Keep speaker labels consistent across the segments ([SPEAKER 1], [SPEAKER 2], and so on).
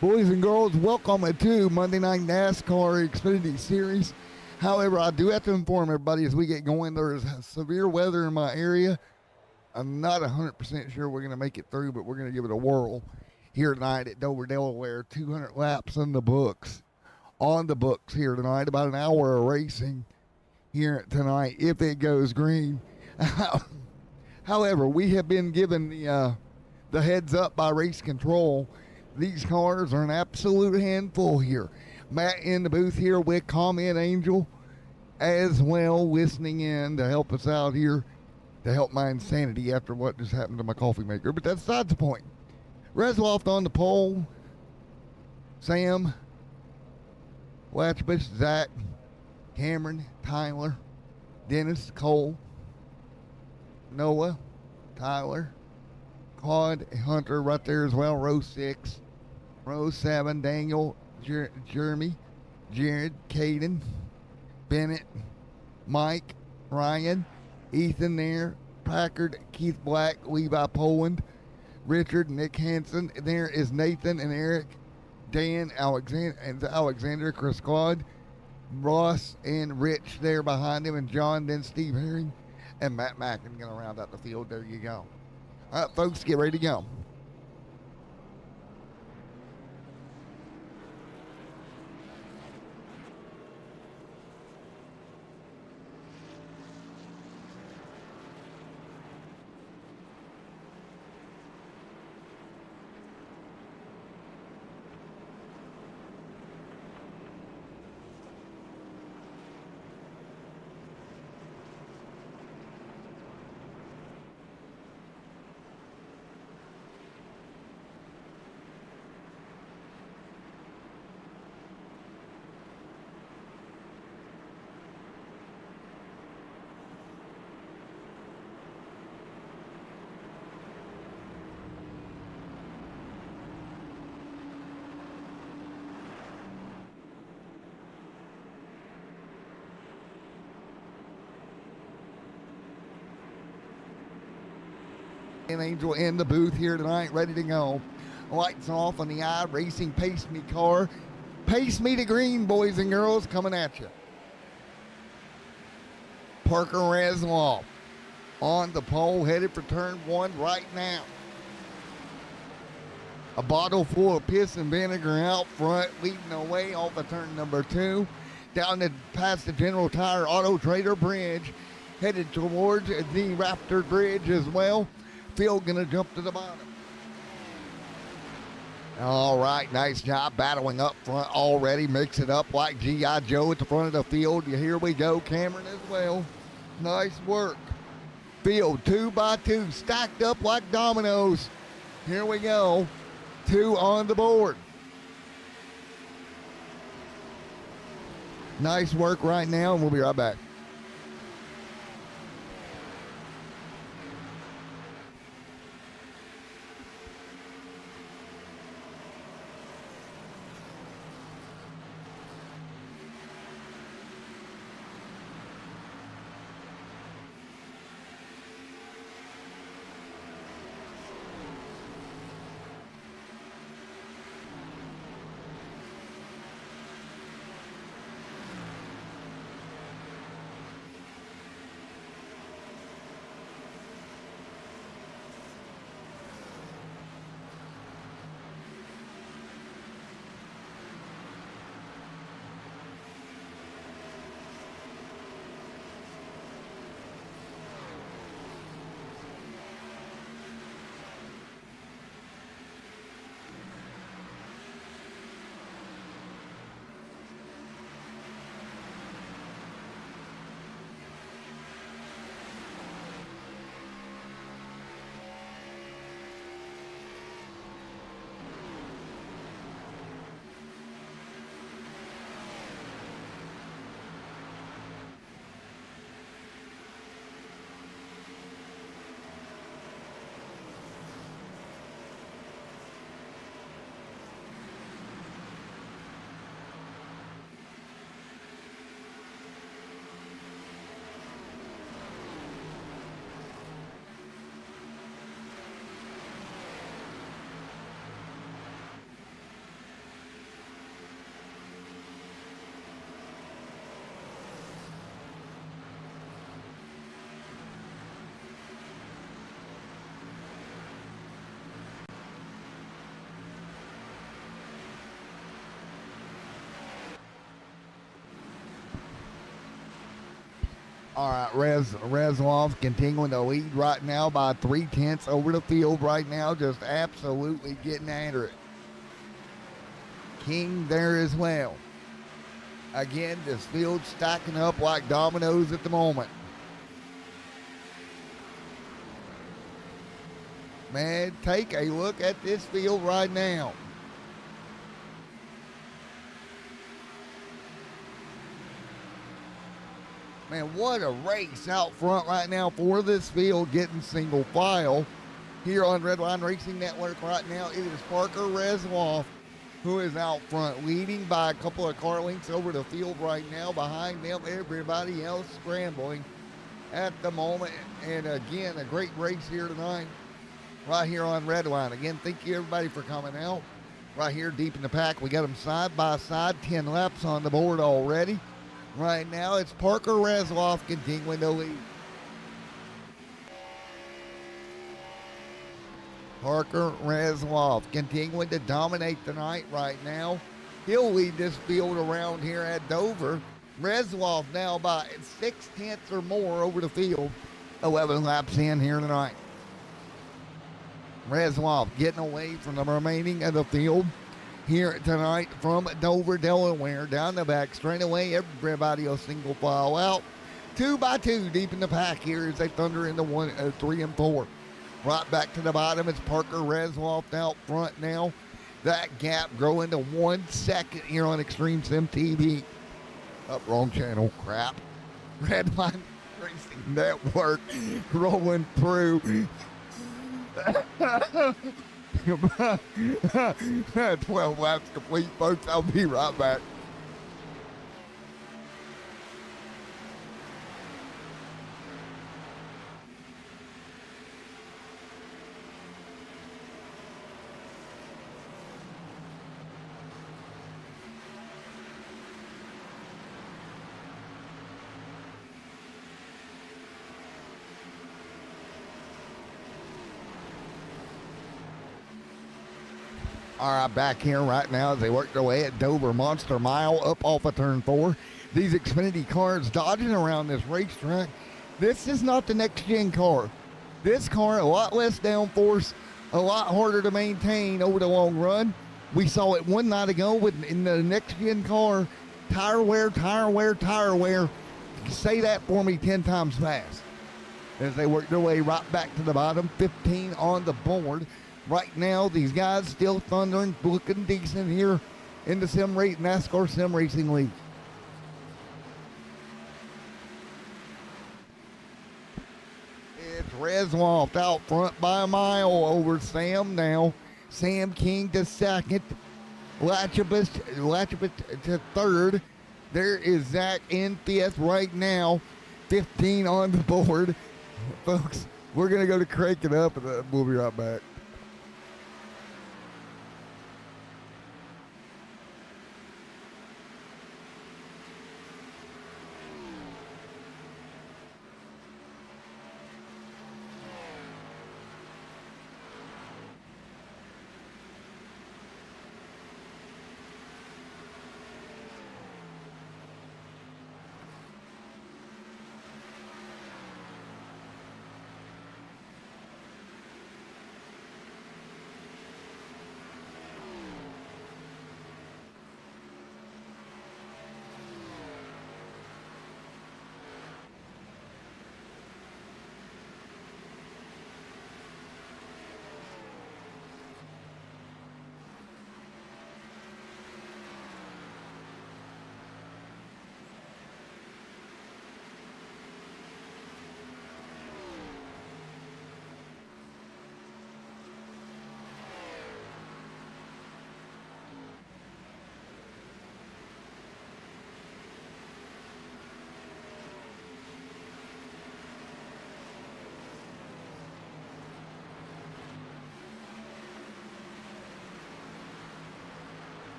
[SPEAKER 1] Boys and girls, welcome to Monday Night NASCAR Xfinity Series. However, I do have to inform everybody as we get going, there's severe weather in my area. I'm not 100% sure we're going to make it through, but we're going to give it a whirl here tonight at Dover, Delaware. 200 laps in the books, on the books here tonight. About an hour of racing here tonight if it goes green. However, we have been given the heads up by race control. These cars are an absolute handful here. Matt in the booth here with Comment Angel as well, listening in to help us out here, to help my insanity after what just happened to my coffee maker. But that's not the point. Resloft on the pole. Sam, Latchbush, Zach, Cameron, Tyler, Dennis, Cole, Noah, Tyler, Claude, Hunter right there as well. Row 6. Row 7, Daniel, Jeremy, Jared, Caden, Bennett, Mike, Ryan, Ethan there, Packard, Keith Black, Levi Poland, Richard, Nick Hansen. There is Nathan and Eric, Dan, Alexander, Chris Claude, Ross and Rich there behind him, and John, then Steve Herring, and Matt Mackin going to round out the field. There you go. All right, folks, get ready to go. Angel in the booth here tonight, ready to go. Lights off on the iRacing Pace Me car. Pace Me to green, boys and girls, coming at you. Parker Resloff on the pole, headed for turn 1 right now. A bottle full of piss and vinegar out front, leading the way off of turn number 2. Down past the General Tire Auto Trader Bridge, headed towards the Raptor Bridge as well. Field gonna jump to the bottom. All right, nice job battling up front already. Mix it up like G.I. Joe at the front of the field. Here we go, Cameron as well. Nice work. Field 2 by 2, stacked up like dominoes. Here we go. 2 on the board. Nice work right now, and we'll be right back. All right, Reslov continuing to lead right now by 3/10 over the field right now, just absolutely getting after it. King there as well. Again, this field stacking up like dominoes at the moment. Man, take a look at this field right now. Man, what a race out front right now for this field, getting single file. Here on Redline Racing Network right now, it is Parker Resloff who is out front, leading by a couple of car lengths over the field right now. Behind them, everybody else scrambling at the moment. And again, a great race here tonight, right here on Redline. Again, thank you everybody for coming out. Right here deep in the pack, we got them side by side, 10 laps on the board already. Right now, it's Parker Resloff continuing to lead. Parker Resloff continuing to dominate tonight right now. He'll lead this field around here at Dover. Resloff now by 6/10 or more over the field. 11 laps in here tonight. Resloff getting away from the remaining of the field here tonight from Dover, Delaware. Down the back straightaway, everybody will single file out. 2 by 2 deep in the pack here as they thunder into 3 and 4. Right back to the bottom, it's Parker Resloff out front now. That gap growing to 1 second here on Extreme Sim TV. Up, wrong channel, crap. Redline Racing Network rolling through. 12 laps complete, folks. I'll be right back. All right, back here right now as they work their way at Dover Monster Mile up off of turn 4. These Xfinity cars dodging around this racetrack. This is not the next gen car. This car, a lot less downforce, a lot harder to maintain over the long run. We saw it one night ago in the next gen car. Tire wear, tire wear, tire wear. Say that for me 10 times fast. As they work their way right back to the bottom, 15 on the board. Right now, these guys still thundering, looking decent here in the NASCAR Sim Racing League. It's Resloff out front by a mile over Sam now. Sam King to second. Latchibus to third. There is Zach in fifth right now. 15 on the board. Folks, we're going to go to crank it up, and we'll be right back.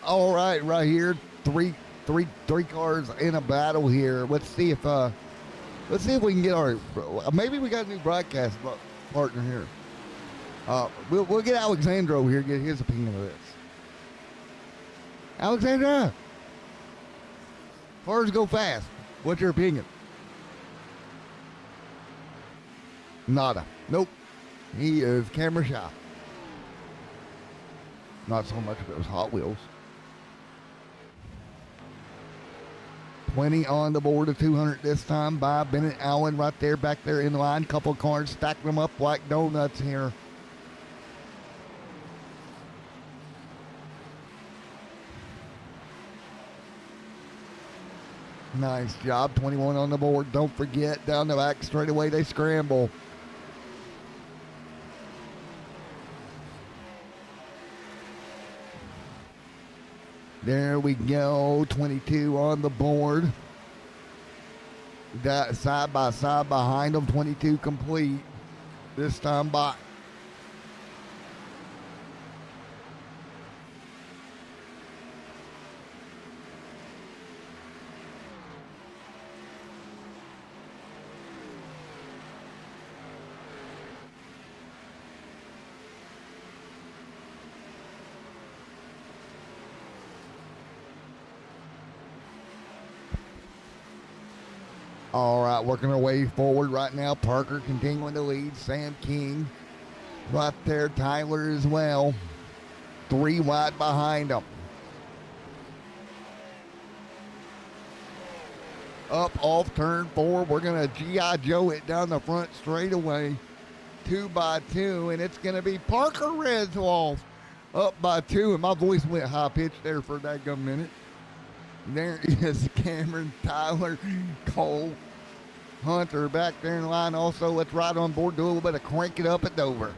[SPEAKER 1] All right, right here, three cars in a battle here. Let's see if we can get our. Maybe we got a new broadcast partner here. We'll get Alexandro here, get his opinion of this. Alexandra, Cars go fast. What's your opinion? Nada. Nope. He is camera shy. Not so much if it was Hot Wheels. 20 on the board of 200 this time by Bennett Allen right there, back there in line. Couple cars, stack them up like donuts here. Nice job. 21 on the board. Don't forget, down the back straightaway, they scramble. There we go. 22 on the board. That side by side behind them. 22 complete. This time by. All right, working our way forward right now. Parker continuing to lead. Sam King right there. Tyler as well. 3 wide behind them. Up off turn 4. We're going to G.I. Joe it down the front straightaway. 2 by 2, and it's going to be Parker Reswolf up by 2. And my voice went high pitched there for that good minute. There is Cameron, Tyler, Cole, Hunter back there in line also. Let's ride on board, do a little bit of crank it up at Dover.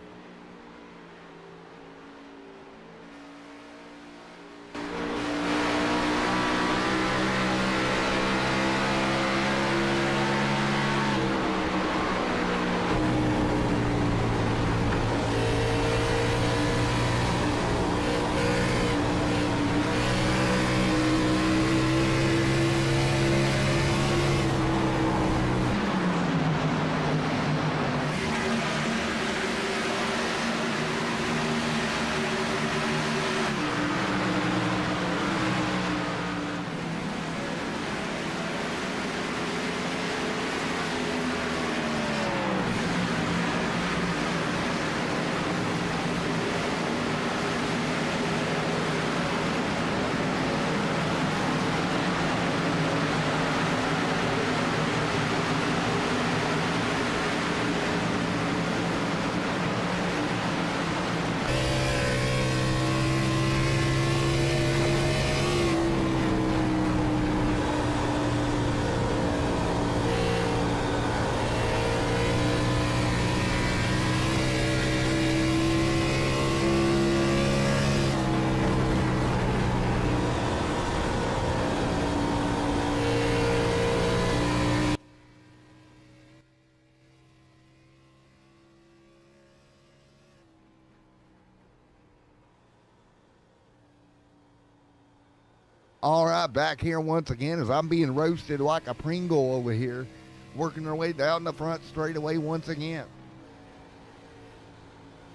[SPEAKER 1] All right, back here once again as I'm being roasted like a Pringle over here, working our way down the front straightaway once again.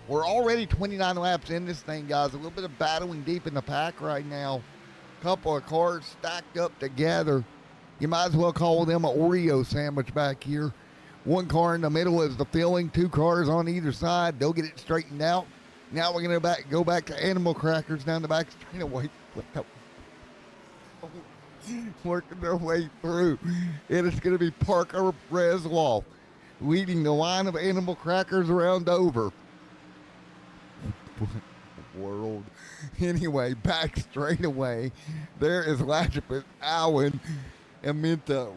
[SPEAKER 1] We're already 29 laps in this thing, guys. A little bit of battling deep in the pack right now. Couple of cars stacked up together. You might as well call them an Oreo sandwich back here. One car in the middle is the filling, 2 cars on either side. They'll get it straightened out. Now we're going to go back to animal crackers down the back straightaway. Working their way through. It is going to be Parker Reswolf leading the line of animal crackers around Dover. World. Anyway, back straight away. There is Latchipus, Allen, and Minto.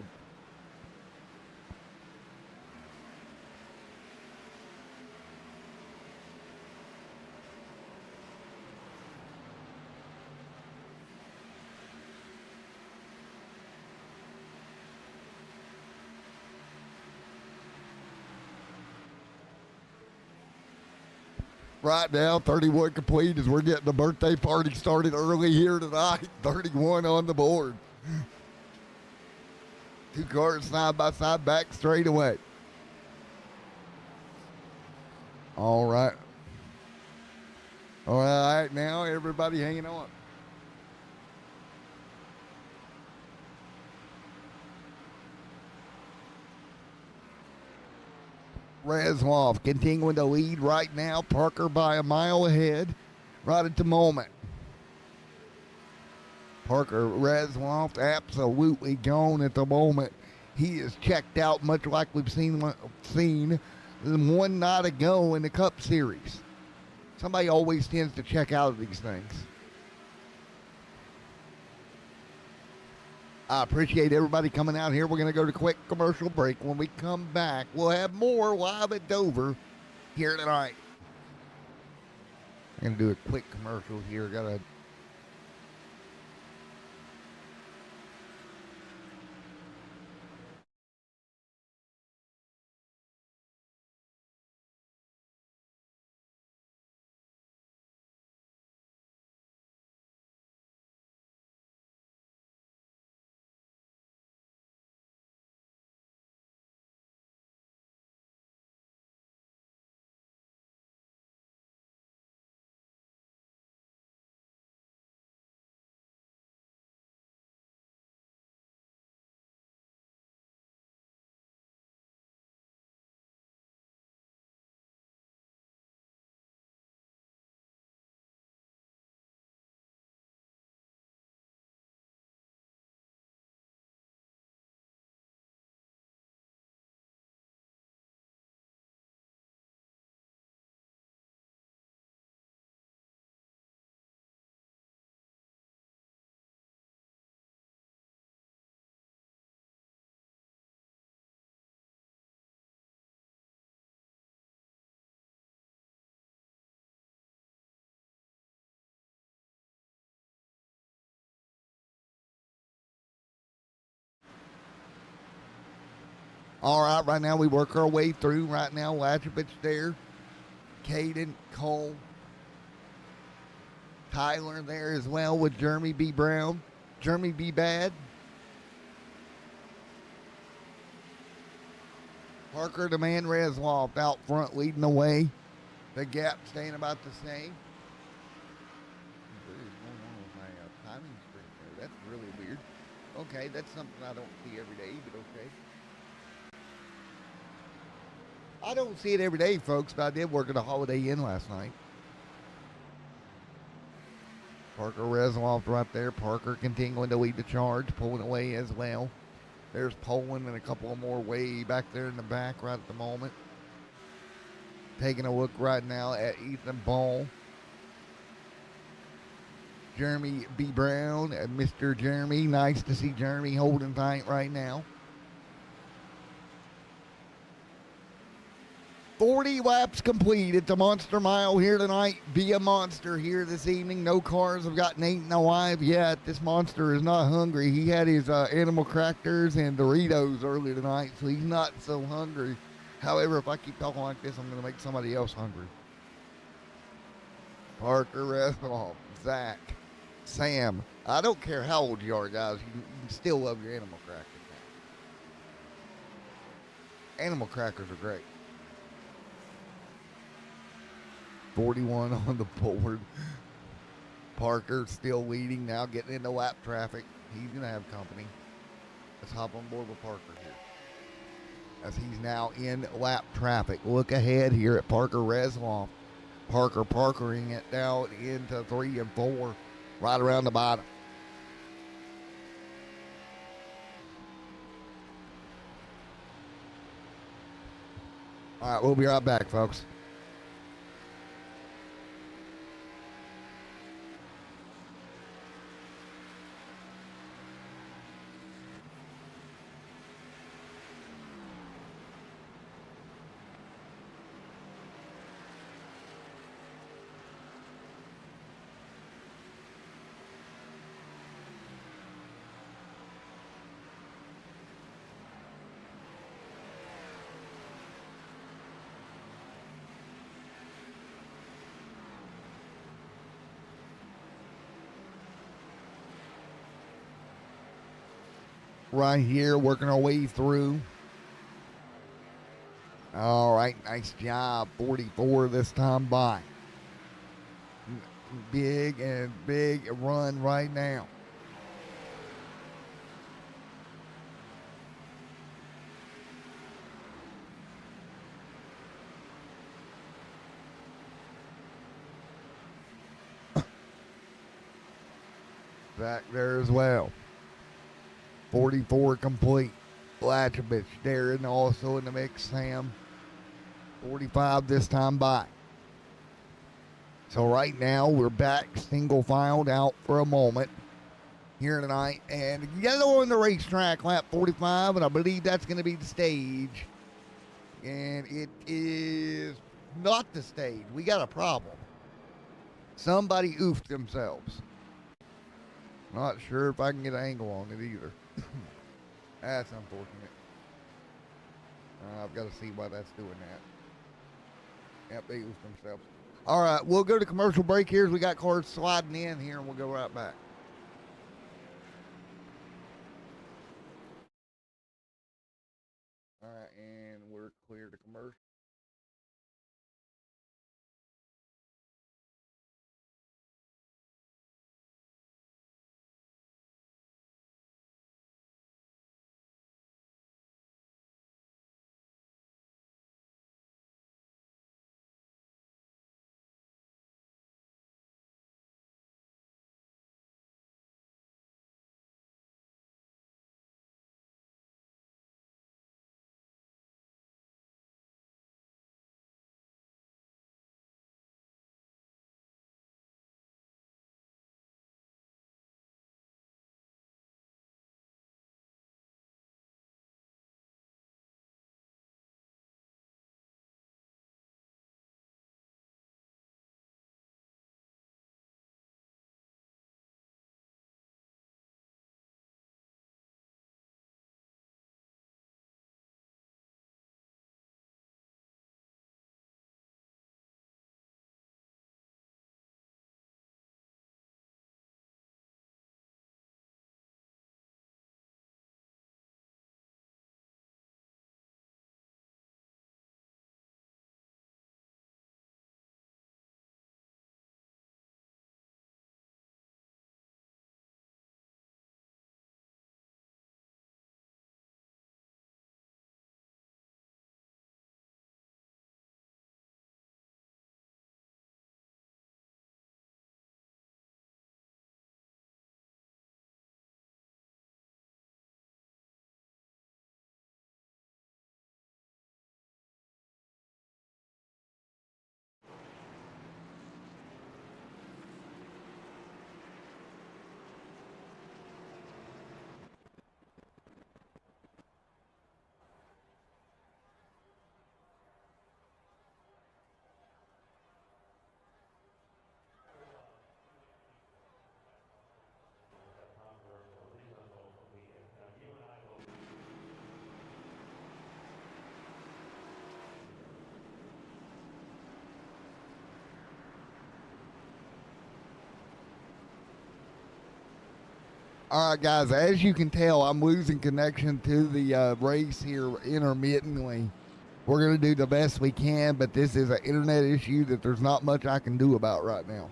[SPEAKER 1] Right now, 31 complete as we're getting the birthday party started early here tonight. 31 on the board. 2 cars side by side back straight away. All right. All right, now everybody hanging on. Reslov continuing to lead right now. Parker by a mile ahead right at the moment. Parker Reslov absolutely gone at the moment. He is checked out, much like we've seen one night ago in the Cup Series. Somebody always tends to check out of these things. I appreciate everybody coming out here. We're going to go to a quick commercial break. When we come back, we'll have more live at Dover here tonight. I'm going to do a quick commercial here. Got to All right now we work our way through. Right now, Latchovich there. Caden, Cole, Tyler there as well with Jeremy B. Brown. Jeremy B. Bad. Parker the man Reslov out front leading the way. The gap staying about the same. What is going on with my timing screen there? That's really weird. Okay, that's something I don't see every day, but okay. I don't see it every day, folks, but I did work at a Holiday Inn last night. Parker Reslov right there. Parker continuing to lead the charge, pulling away as well. There's Poland and a couple of more way back there in the back right at the moment. Taking a look right now at Ethan Ball. Jeremy B. Brown and Mr. Jeremy. Nice to see Jeremy holding tight right now. 40 laps complete at the Monster Mile here tonight. Be a monster here this evening. No cars have gotten eaten alive yet. This monster is not hungry. He had his animal crackers and Doritos earlier tonight, so he's not so hungry. However, if I keep talking like this, I'm going to make somebody else hungry. Parker Reslov, Zach, Sam. I don't care how old you are, guys. You still love your animal crackers. Animal crackers are great. 41 on the board. Parker still leading now, getting into lap traffic. He's going to have company. Let's hop on board with Parker here, as he's now in lap traffic. Look ahead here at Parker Reslov. Parkering it down into 3 and 4, right around the bottom. All right, we'll be right back, folks. Right here, working our way through. All right, nice job. 44 this time by. Big run right now. back there as well. 44 complete. Blatchovich, Darren also in the mix. Sam, 45 this time by. So right now we're back single filed out for a moment here tonight. And yellow on the racetrack, lap 45, and I believe that's going to be the stage. And it is not the stage. We got a problem. Somebody oofed themselves. Not sure if I can get an angle on it either. That's unfortunate. I've got to see why that's doing that. Yep, they oofed themselves. All right, we'll go to commercial break here as we got cars sliding in here, and we'll go right back. All right, and we're clear to commercial. All right, guys, as you can tell, I'm losing connection to the race here intermittently. We're going to do the best we can, but this is an internet issue that there's not much I can do about right now.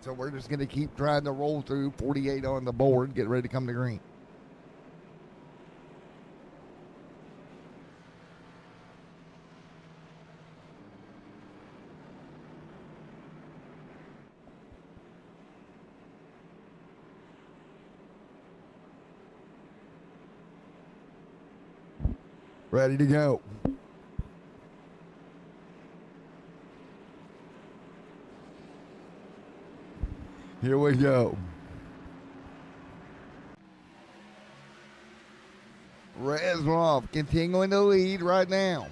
[SPEAKER 1] So we're just going to keep trying to roll through 48 on the board, get ready to come to green. Ready to go. Here we go. Reznov continuing to lead right now.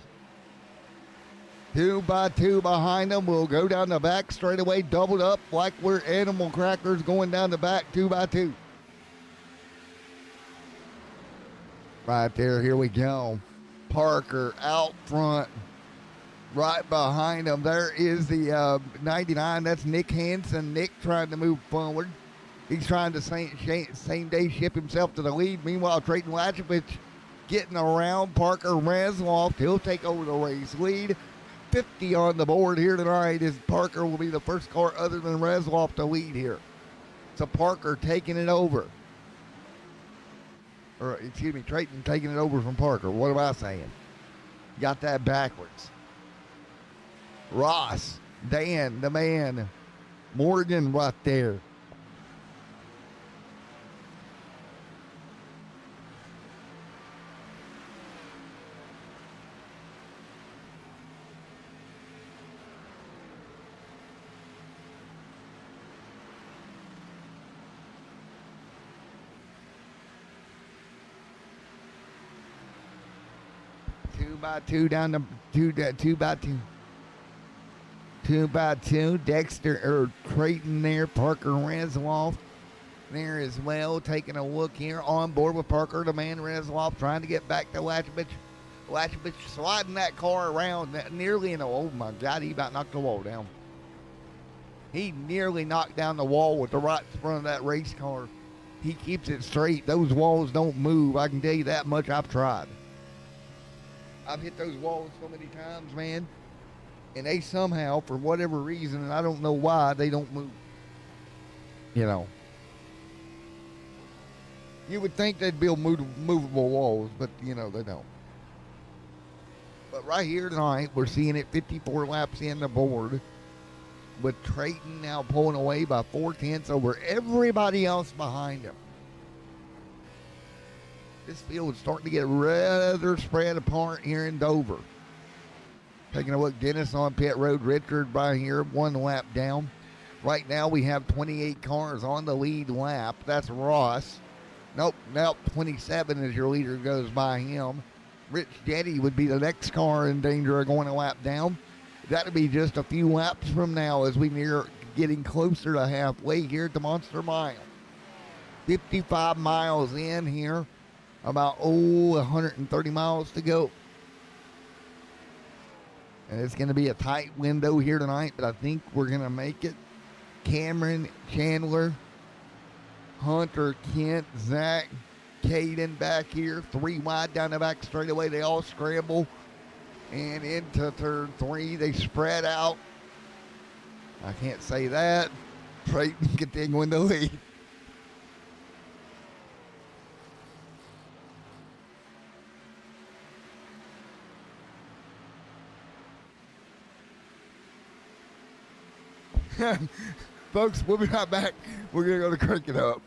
[SPEAKER 1] 2 by 2 behind them. We'll go down the back straightaway, doubled up like we're animal crackers going down the back 2 by 2. Right there, here we go. Parker out front. Right behind him, there is the 99. That's Nick Hansen. Nick trying to move forward. He's trying to same day ship himself to the lead. Meanwhile, Trayton Latchovich getting around Parker Resloff. He'll take over the race lead. 50 on the board here tonight as Parker will be the first car other than Resloff to lead here. So Parker taking it over. Or, excuse me, Trayton taking it over from Parker. What am I saying? Got that backwards. Ross, Dan, the man, Morgan right there. 2x2 down the 2x2. 2x2. Dexter or Creighton there. Parker Resloff there as well. Taking a look here. On board with Parker, the man Resloff trying to get back to Latchovich. Latchovich sliding that car around nearly in the, oh my God, he about knocked the wall down. He nearly knocked down the wall with the right front of that race car. He keeps it straight. Those walls don't move. I can tell you that much. I've tried. I've hit those walls so many times, man. And they somehow, for whatever reason, and I don't know why, they don't move. You know. You would think they'd build movable walls, but, you know, they don't. But right here tonight, we're seeing it 54 laps in the board, with Trayton now pulling away by 4/10 over everybody else behind him. This field is starting to get rather spread apart here in Dover. Taking a look, Dennis on pit road, Richard by here, 1 lap down. Right now we have 28 cars on the lead lap. That's Ross. Nope, 27 as your leader goes by him. Rich Jetty would be the next car in danger of going a lap down. That'll be just a few laps from now as we near getting closer to halfway here at the Monster Mile. 55 miles in here, about 130 miles to go. And it's going to be a tight window here tonight, but I think we're going to make it. Cameron, Chandler, Hunter, Kent, Zach, Caden back here, 3 wide down the back straightaway. They all scramble. And into turn 3, they spread out. I can't say that. Trayton continuing the lead. Folks, we'll be right back. We're going to go to Crank It Up.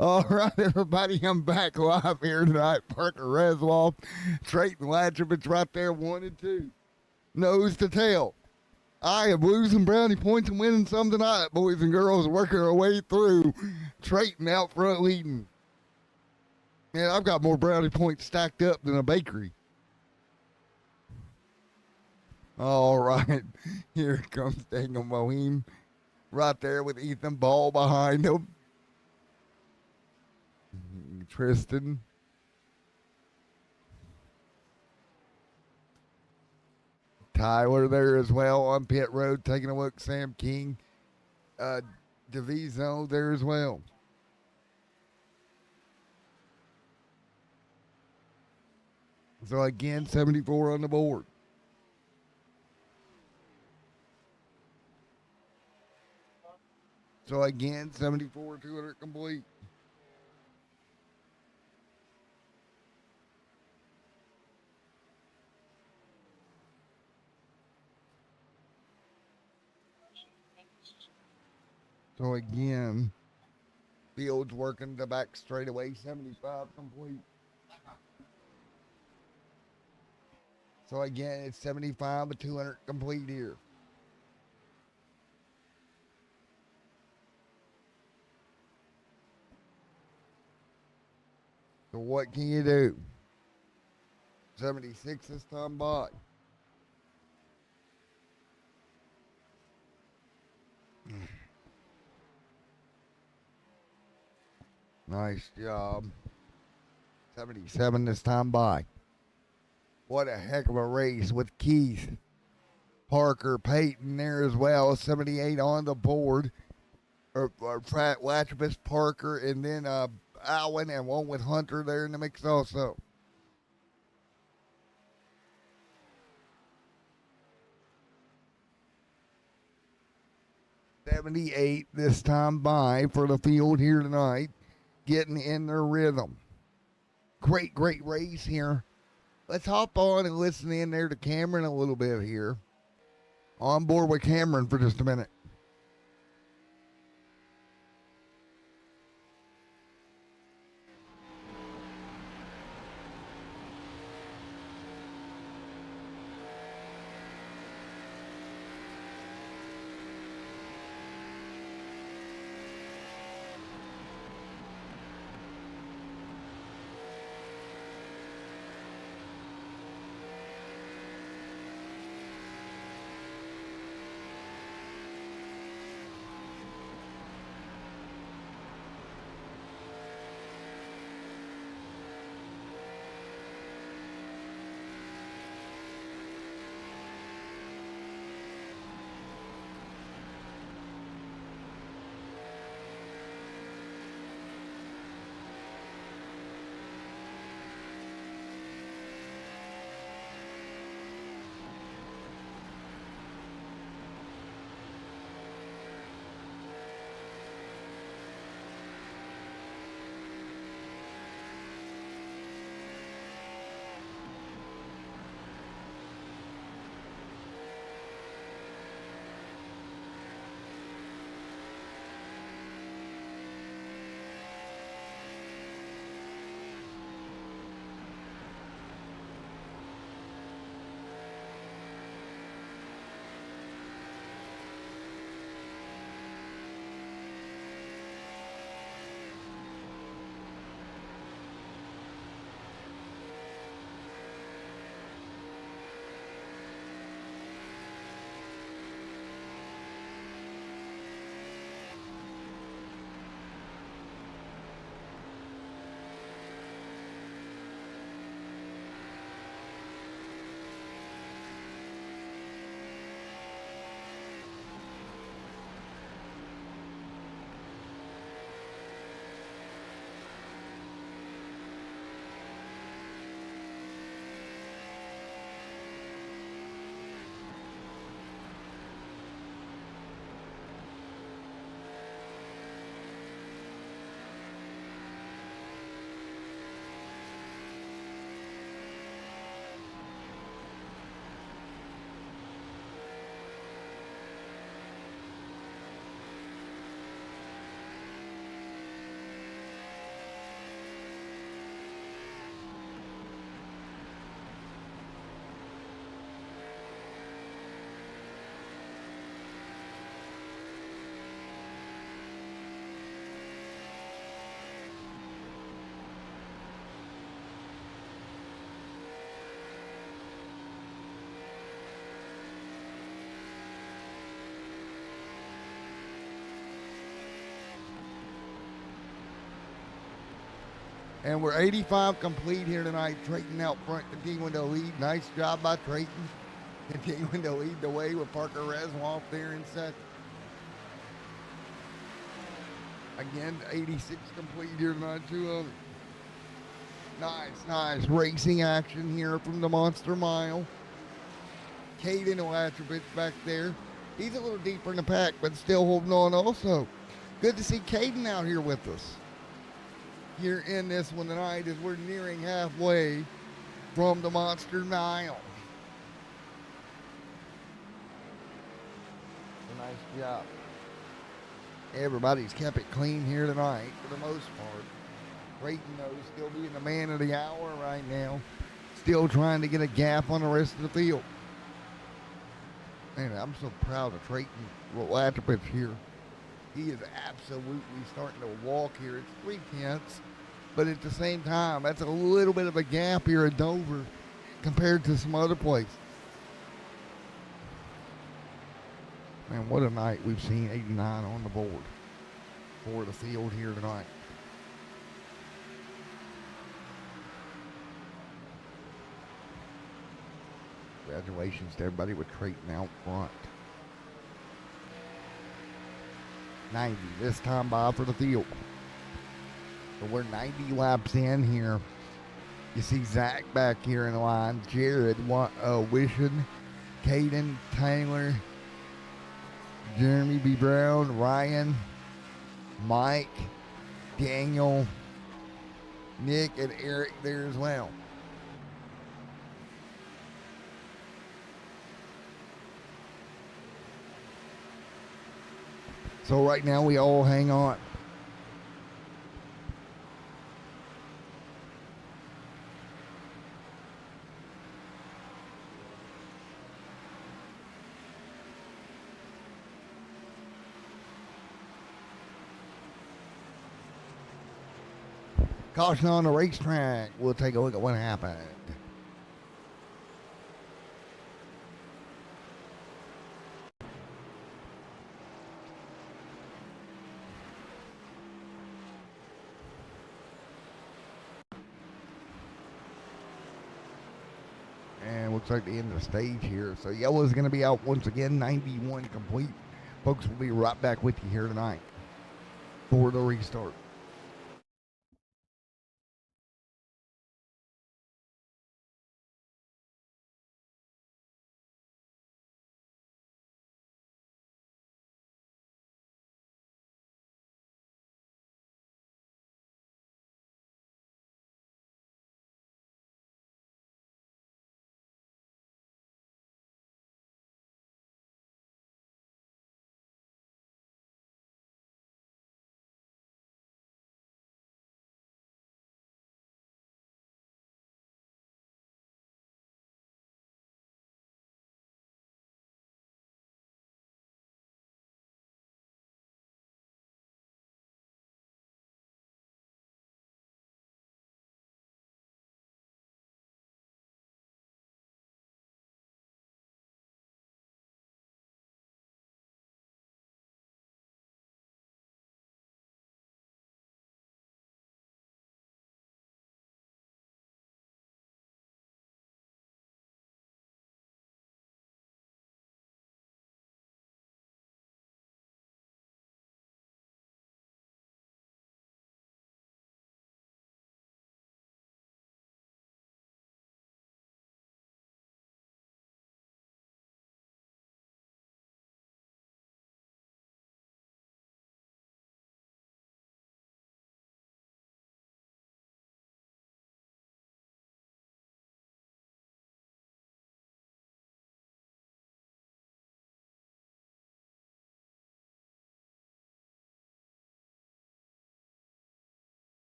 [SPEAKER 1] All right, everybody, I'm back live here tonight. Parker Reswolf, Trayton Latchevich right there, 1 and 2. Nose to tail. I am losing brownie points and winning some tonight, boys and girls, working our way through. Trayton out front leading. Man, I've got more brownie points stacked up than a bakery. All right, here comes Daniel Mohim right there with Ethan Ball behind him. Tristan. Tyler there as well on pit road, taking a look. Sam King, Deviso there as well. So again, 74 on the board. So again, 74, 200 complete. So again, Fields working the back straightaway, 75 complete. So again, it's 75 with 200 complete here. So what can you do? 76 this time by. Nice job. 77 this time by. What a heck of a race with Keith, Parker, Peyton there as well. 78 on the board. Pratt, Latchibus, Parker, and then Allen, and one with Hunter there in the mix also. $78 this time by for the field here tonight, getting in their rhythm. Great race here. Let's hop on and listen in there to Cameron a little bit here. On board with Cameron for just a minute. And we're 85 complete here tonight. Trayton out front, continuing to lead. Nice job by Trayton. Continuing to lead the way with Parker Reswoff there in second. Again, 86 complete here tonight, 2 others. Nice racing action here from the Monster Mile. Caden Latrovich back there. He's a little deeper in the pack, but still holding on also. Good to see Caden out here with us. Here in this one tonight as we're nearing halfway from the Monster Mile. A nice job. Everybody's kept it clean here tonight for the most part. Creighton, though, still being the man of the hour right now. Still trying to get a gap on the rest of the field. Man, I'm so proud of Trayton Latrovich here. He is absolutely starting to walk here. It's 3/10, but at the same time, that's a little bit of a gap here at Dover compared to some other places. Man, what a night we've seen. 89 on the board for the field here tonight. Congratulations to everybody with Trayton out front. 90 this time by for the field. So we're 90 laps in here. You see Zach back here in the line. Jared Wishon, Caden, Taylor, Jeremy B. Brown, Ryan, Mike, Daniel, Nick, and Eric there as well. So right now we all hang on. Caution on the racetrack. We'll take a look at what happened. And looks like the end of the stage here. So yellow is going to be out once again, 91 complete. Folks, we'll be right back with you here tonight for the restart.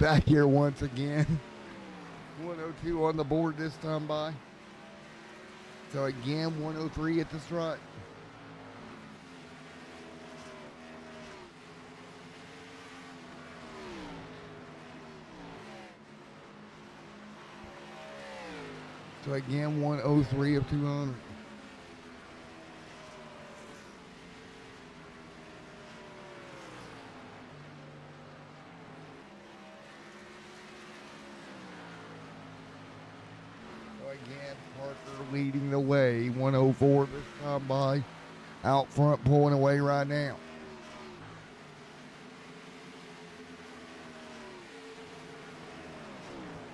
[SPEAKER 1] back here once again. 102 on the board this time by. So again, 103 at the strut. So again, 103 of 200. So again, Parker leading the way, 104 this time by. Out front, pulling away right now.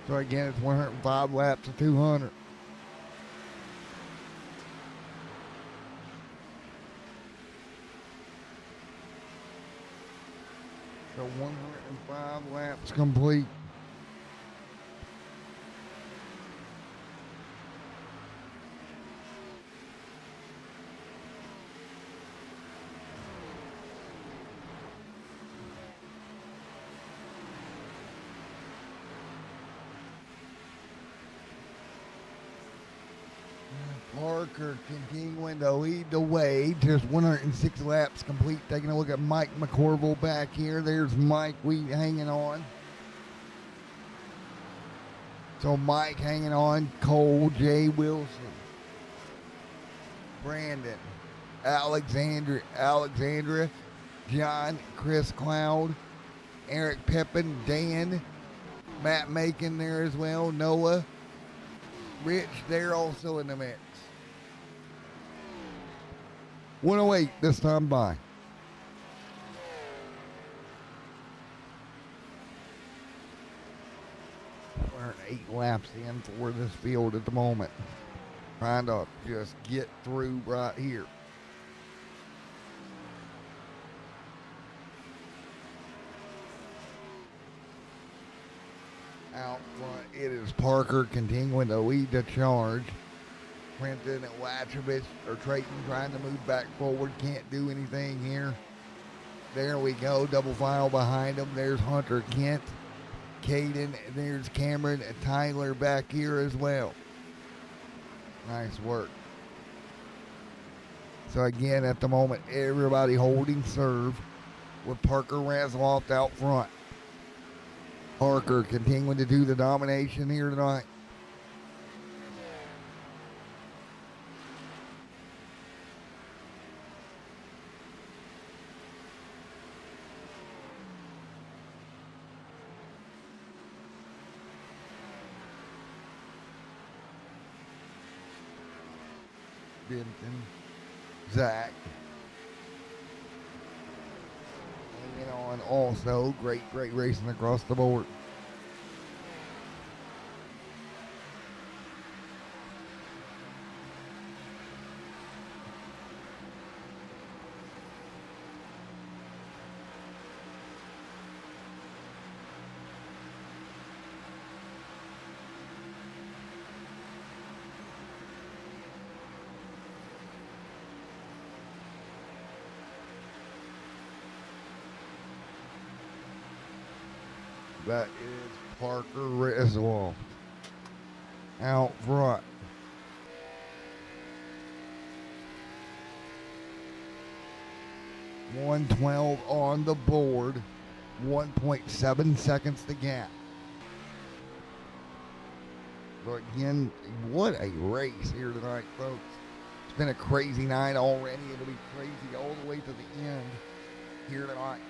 [SPEAKER 1] So again, it's 105 laps of 200. So 105 laps complete. Parker continuing to lead the way, just 106 laps complete. Taking a look at Mike McCorville back here. There's Mike Wheat hanging on. So Mike hanging on. Cole, Jay Wilson, Brandon, Alexandra, John, Chris Cloud, Eric Pepin, Dan, Matt Macon there as well, Noah, Rich there also in the mix. 108 this time by. 108 laps in for this field at the moment. Trying to just get through right here. Out front, it is Parker continuing to lead the charge. Clinton and Latchovich or Trayton trying to move back forward. Can't do anything here. There we go. Double file behind them. There's Hunter Kent, Caden. There's Cameron and Tyler back here as well. Nice work. So again, at the moment, everybody holding serve with Parker Rasloft out front. Parker continuing to do the domination here tonight. Benton, Zach, hanging on also. Great racing across the board. That is Parker Reswell out front. .112 on the board. 1.7 seconds to gap. So again, what a race here tonight, folks. It's been a crazy night already. It'll be crazy all the way to the end here tonight.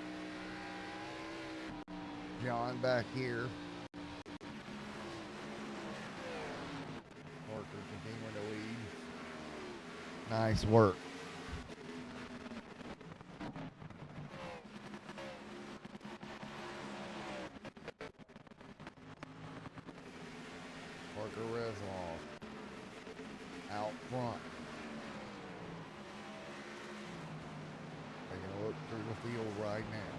[SPEAKER 1] John back here. Parker continuing to lead. Nice work. Parker Resloff out front. Taking a look through the field right now.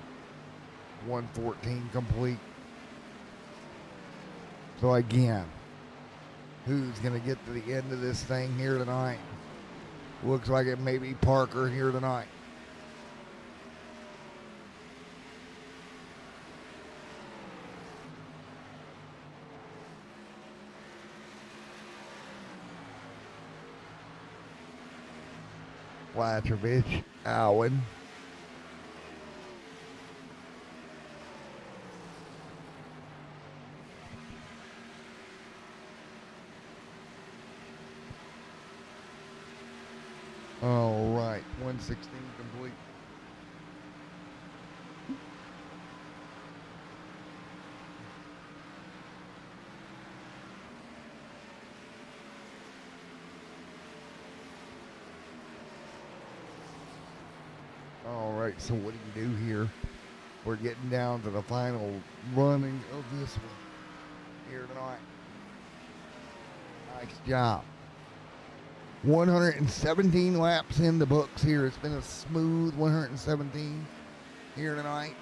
[SPEAKER 1] 114 complete. So again, who's going to get to the end of this thing here tonight? Looks like it may be Parker here tonight. Latrovich, Allen. All right, 116 complete. All right, so what do you do here? We're getting down to the final running of this one here tonight. Nice job. 117 laps in the books here. It's been a smooth 117 here tonight.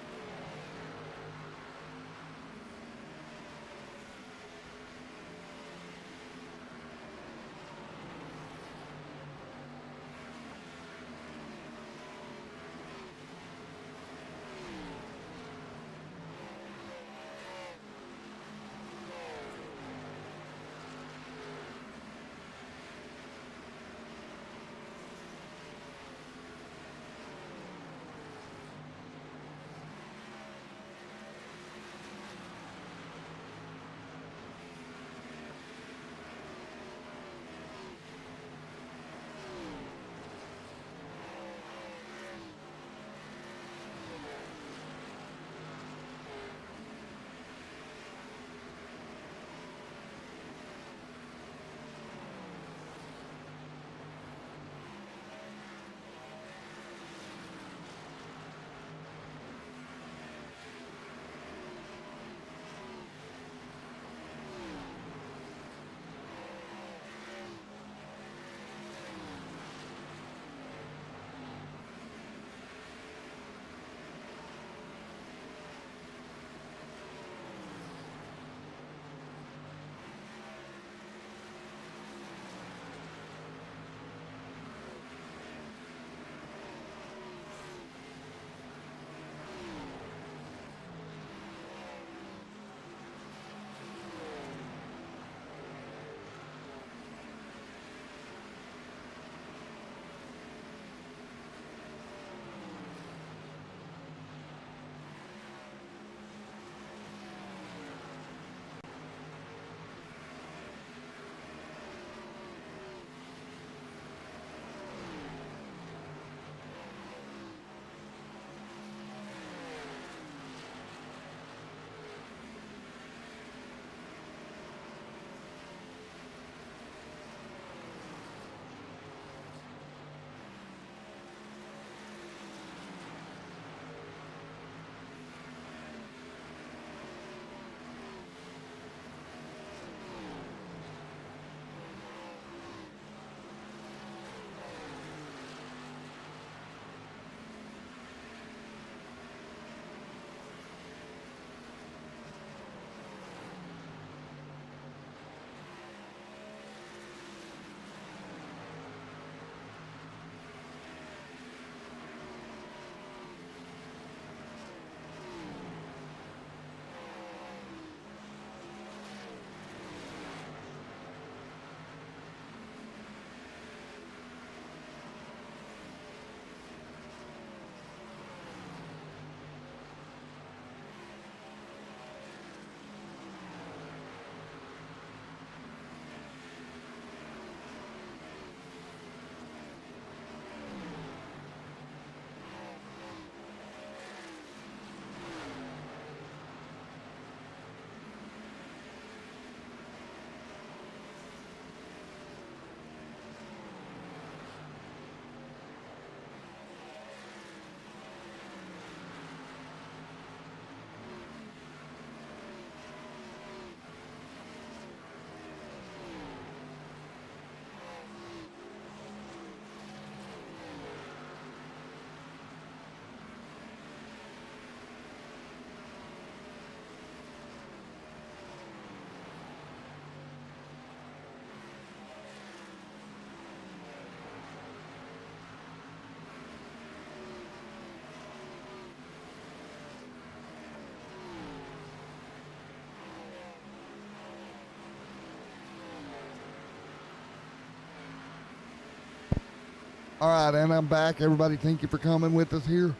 [SPEAKER 1] All right, and I'm back. Everybody, thank you for coming with us here.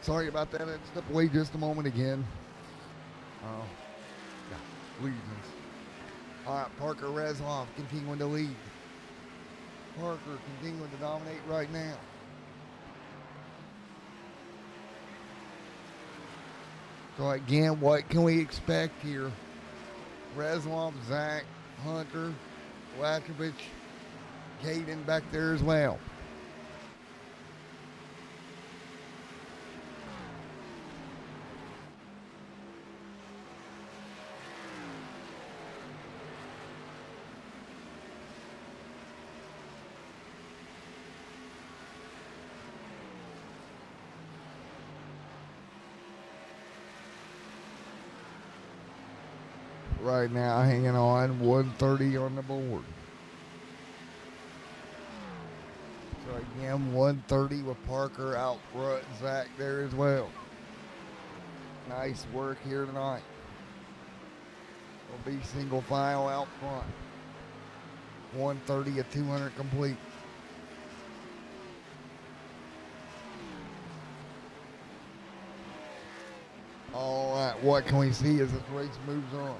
[SPEAKER 1] Sorry about that. I had to step away just a moment again. Oh, yeah, reasons. All right, Parker Resloff continuing to lead. Parker continuing to dominate right now. So again, what can we expect here? Resloff, Zach, Hunter, Latrovich, Caden back there as well. Right now, hanging on 130 on the board. So again, 130 with Parker out front, Zach there as well. Nice work here tonight. Will be single file out front. 130 at 200 complete. All right, what can we see as this race moves on?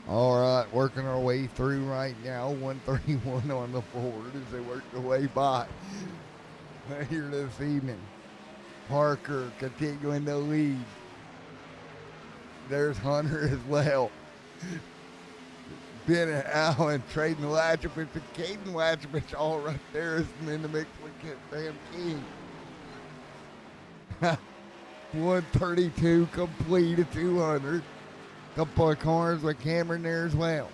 [SPEAKER 1] All right, working our way through right now. 131 on the board as they work their way by here this evening. Parker continuing to lead. There's Hunter as well. Ben and Allen trading Latrovich and Caden Latrovich all right there is in the mix with Sam King. 132 complete at 200. Couple of cars with Cameron there as well.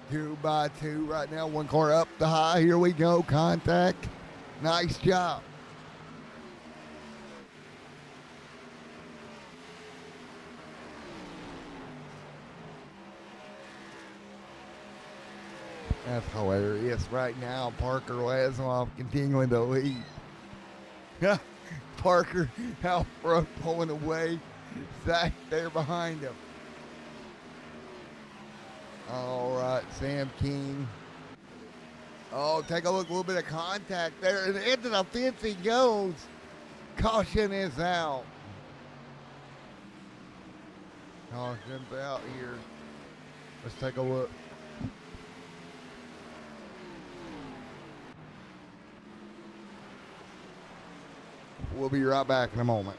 [SPEAKER 1] 2 by 2 right now. One car up the high. Here we go. Contact. Nice job. That's hilarious. Right now, Parker Lasloff continuing to lead. Parker out front pulling away. Zach there behind him. All right, Sam King. Oh, take a look, a little bit of contact there. And into the fence he goes. Caution is out. Caution's out here. Let's take a look. We'll be right back in a moment.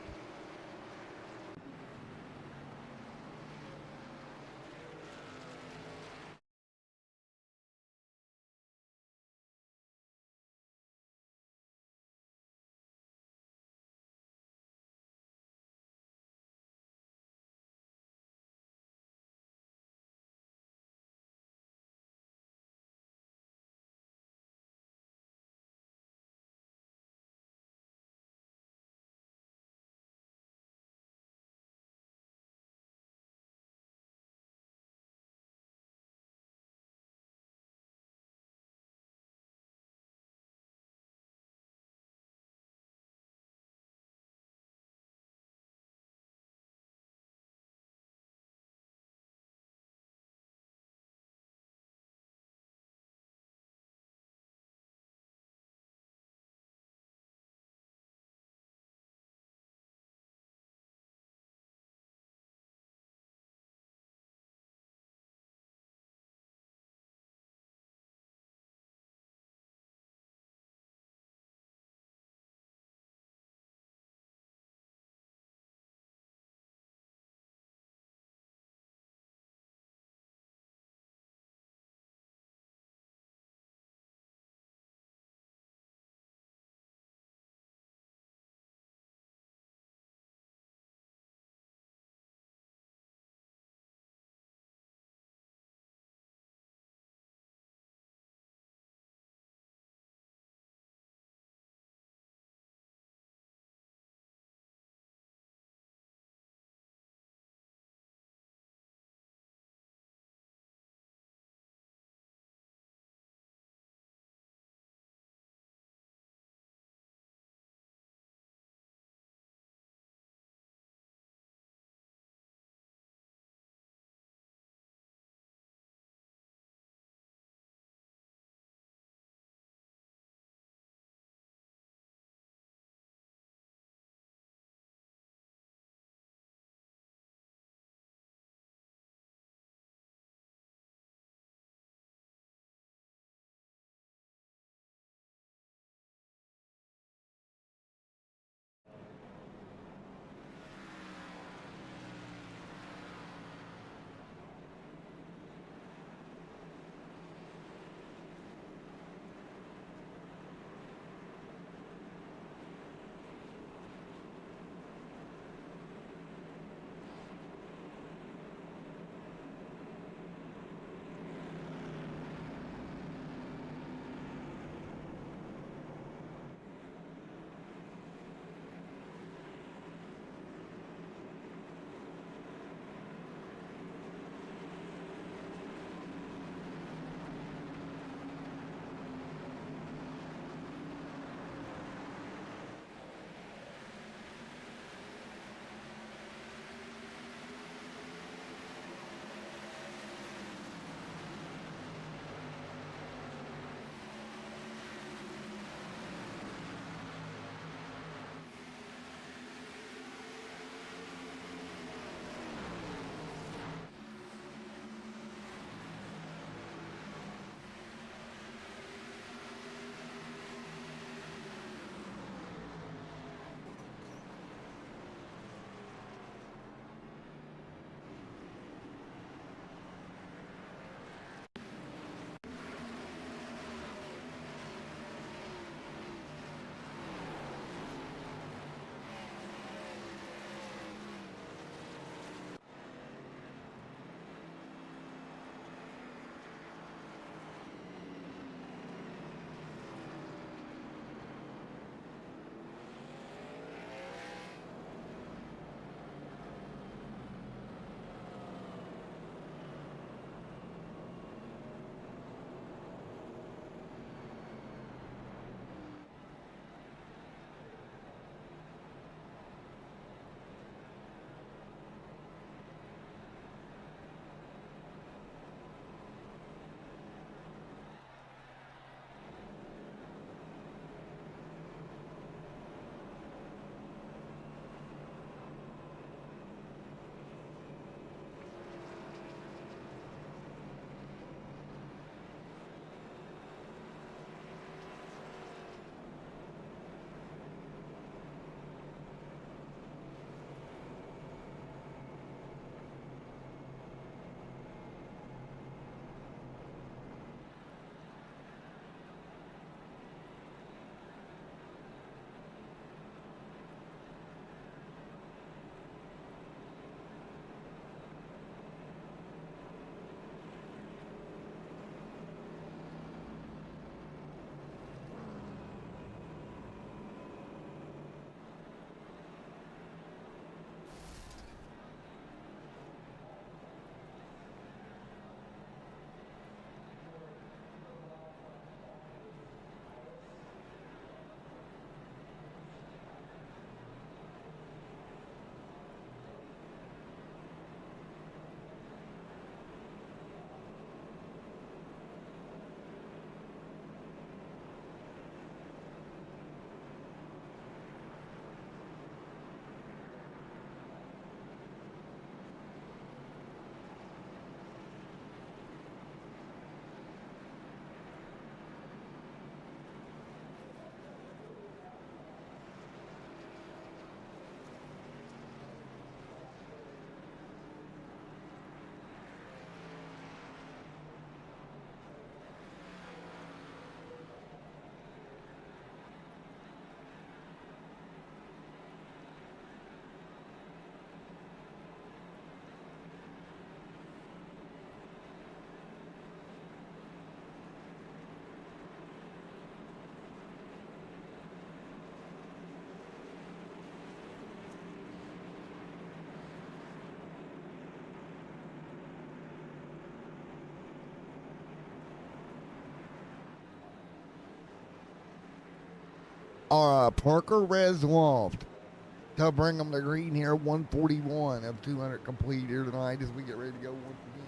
[SPEAKER 1] Parker Resloft to bring them to green here. 141 of 200 complete here tonight as we get ready to go once again.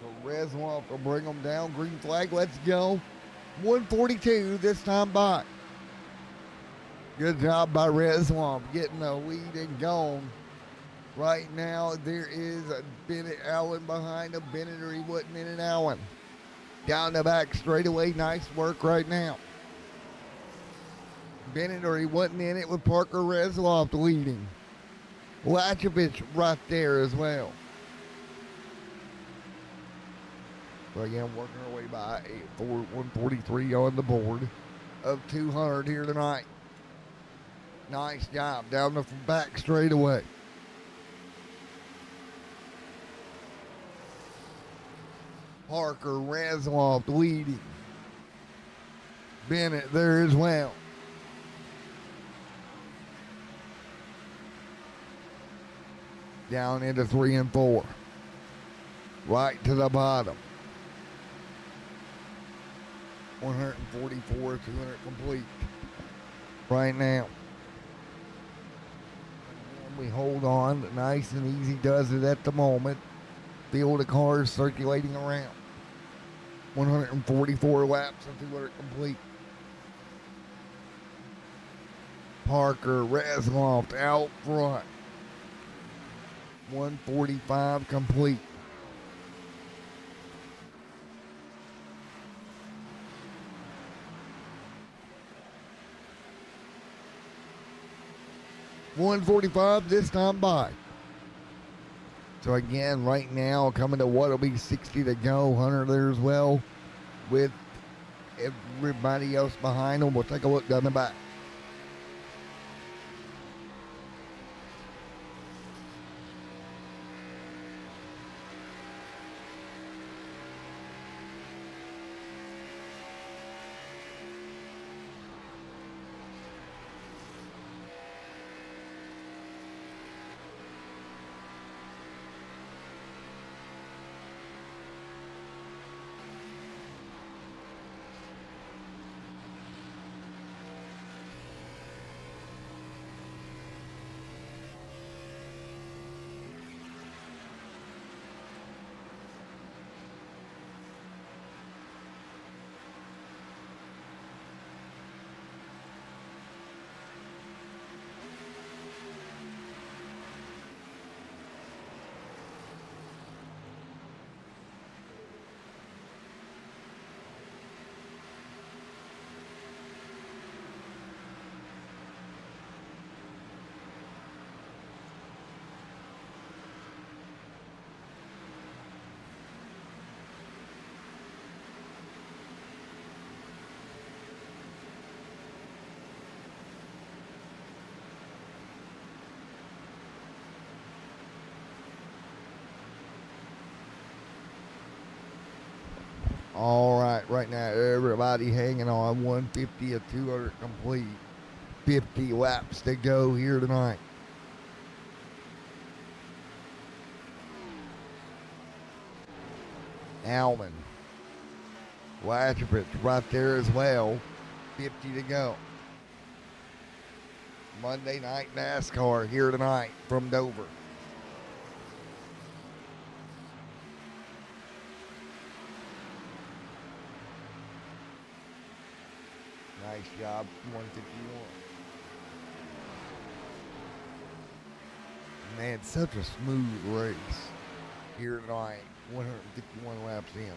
[SPEAKER 1] So Resloft will bring them down. Green flag, let's go. 142 this time by. Good job by Resloft getting the lead and gone. Right now, there is a Bennett Allen behind him. Bennett or he wasn't in an Allen. Down the back straightaway. Nice work right now. Bennett or he wasn't in it with Parker Resloft leading. Lachovich right there as well. So again, working our way by 143 on the board of 200 here tonight. Nice job down the back straightaway. Parker Resloft leading. Bennett there as well. Down into 3 and 4. Right to the bottom. 144, 200 complete. Right now. And we hold on. Nice and easy does it at the moment. Field of cars circulating around. 144 laps and 200 complete. Parker Resloft out front. 145 complete. $145 this time by. So again, right now, coming to what'll be 60 to go. Hunter there as well with everybody else behind him. We'll take a look down the back. All right now, everybody hanging on. 150 of 200 complete. 50 laps to go here tonight. Alman. Lachovich right there as well. 50 to go. Monday night NASCAR here tonight from Dover. Nice job, 151. Man, such a smooth race here tonight. 151 laps in.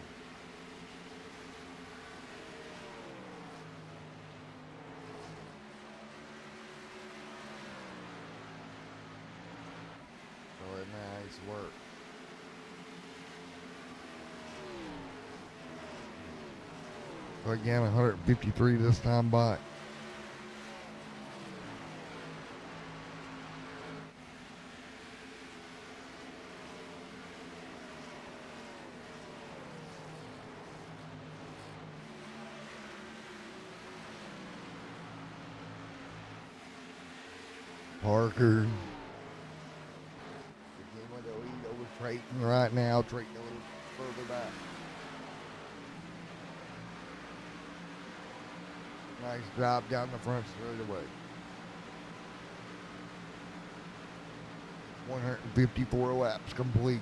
[SPEAKER 1] Oh, nice work. So again, 153 this time by. Parker. Again with the lead over Trayton right now. Trayton a little further back. Nice drop down the front straightaway. 154 laps complete.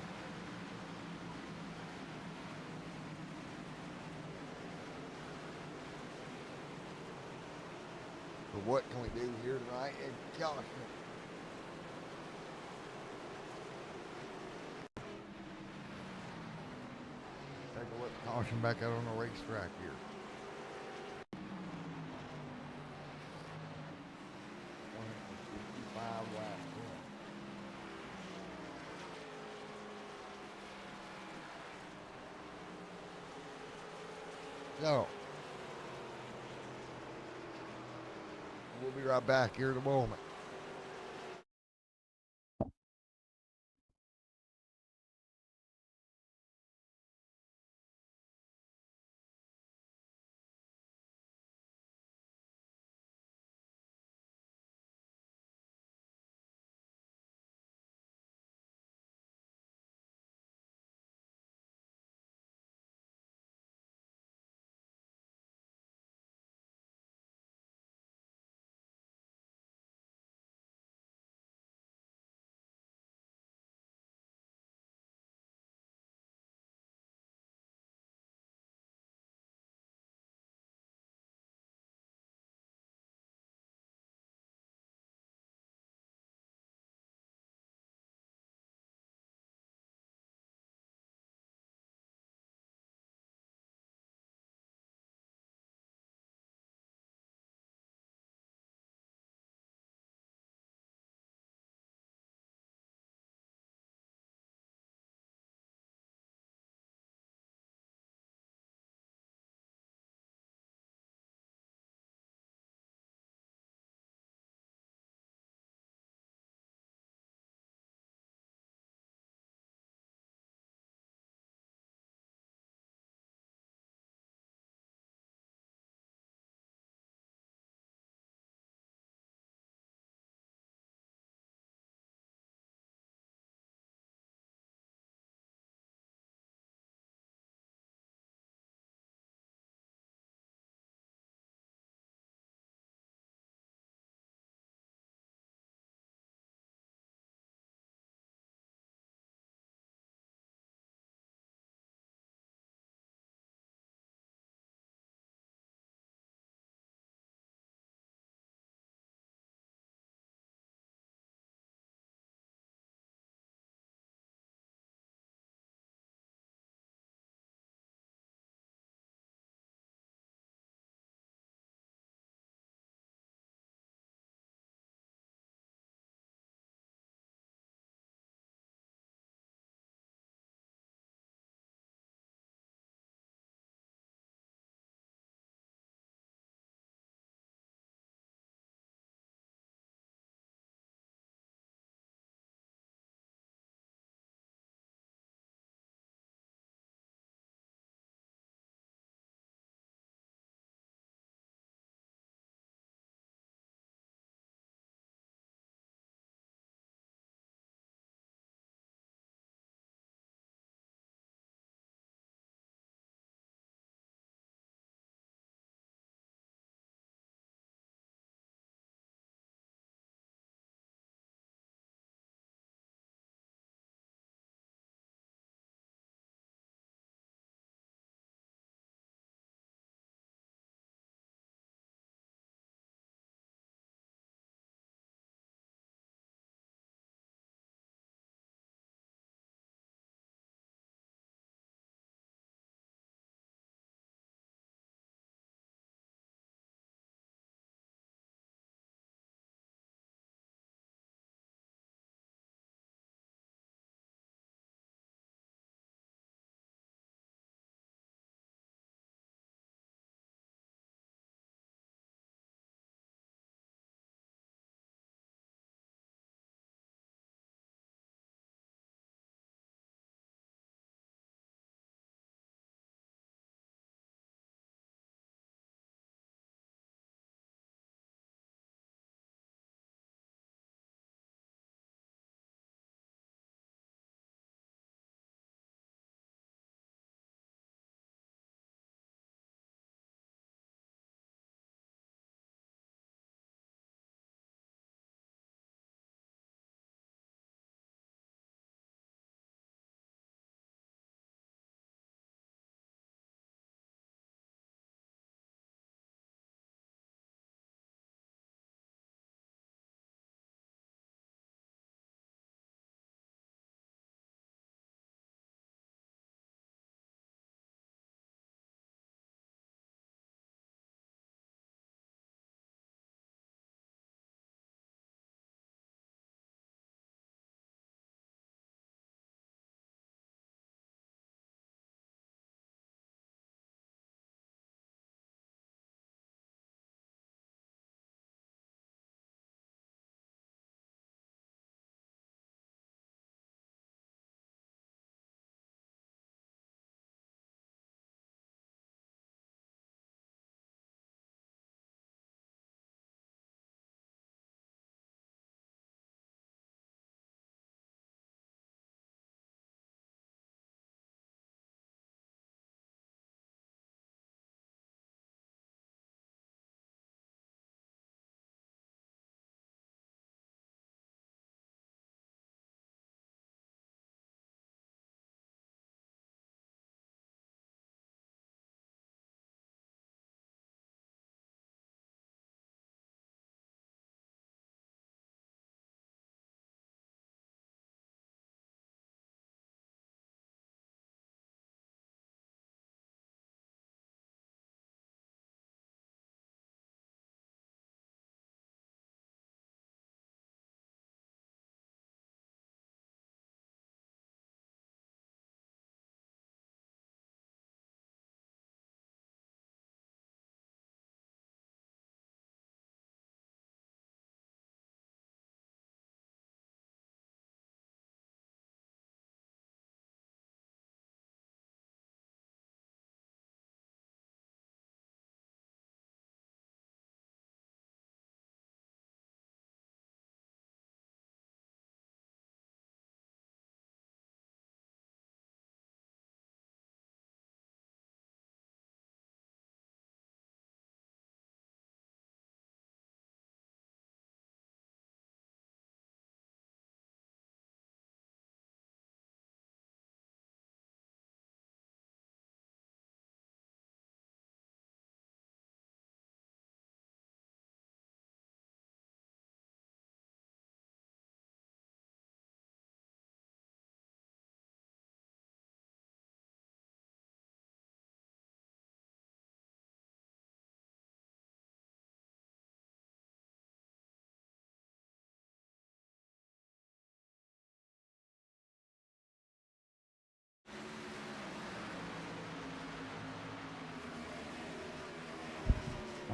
[SPEAKER 1] So what can we do here tonight in caution? Take a look at caution back out on the racetrack here. 155 laps in. So, we'll be right back here in a moment.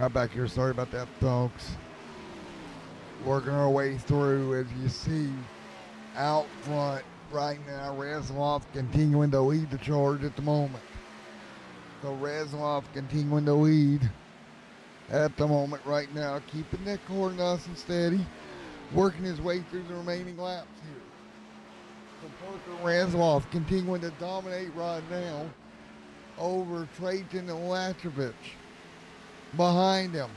[SPEAKER 1] Right back here. Sorry about that, folks. Working our way through, as you see out front right now. Reslov continuing to lead the charge at the moment. So Reslov continuing to lead at the moment right now, keeping that car nice and steady, working his way through the remaining laps here. So Parker Reslov continuing to dominate right now over Trayton and Latrovich behind him.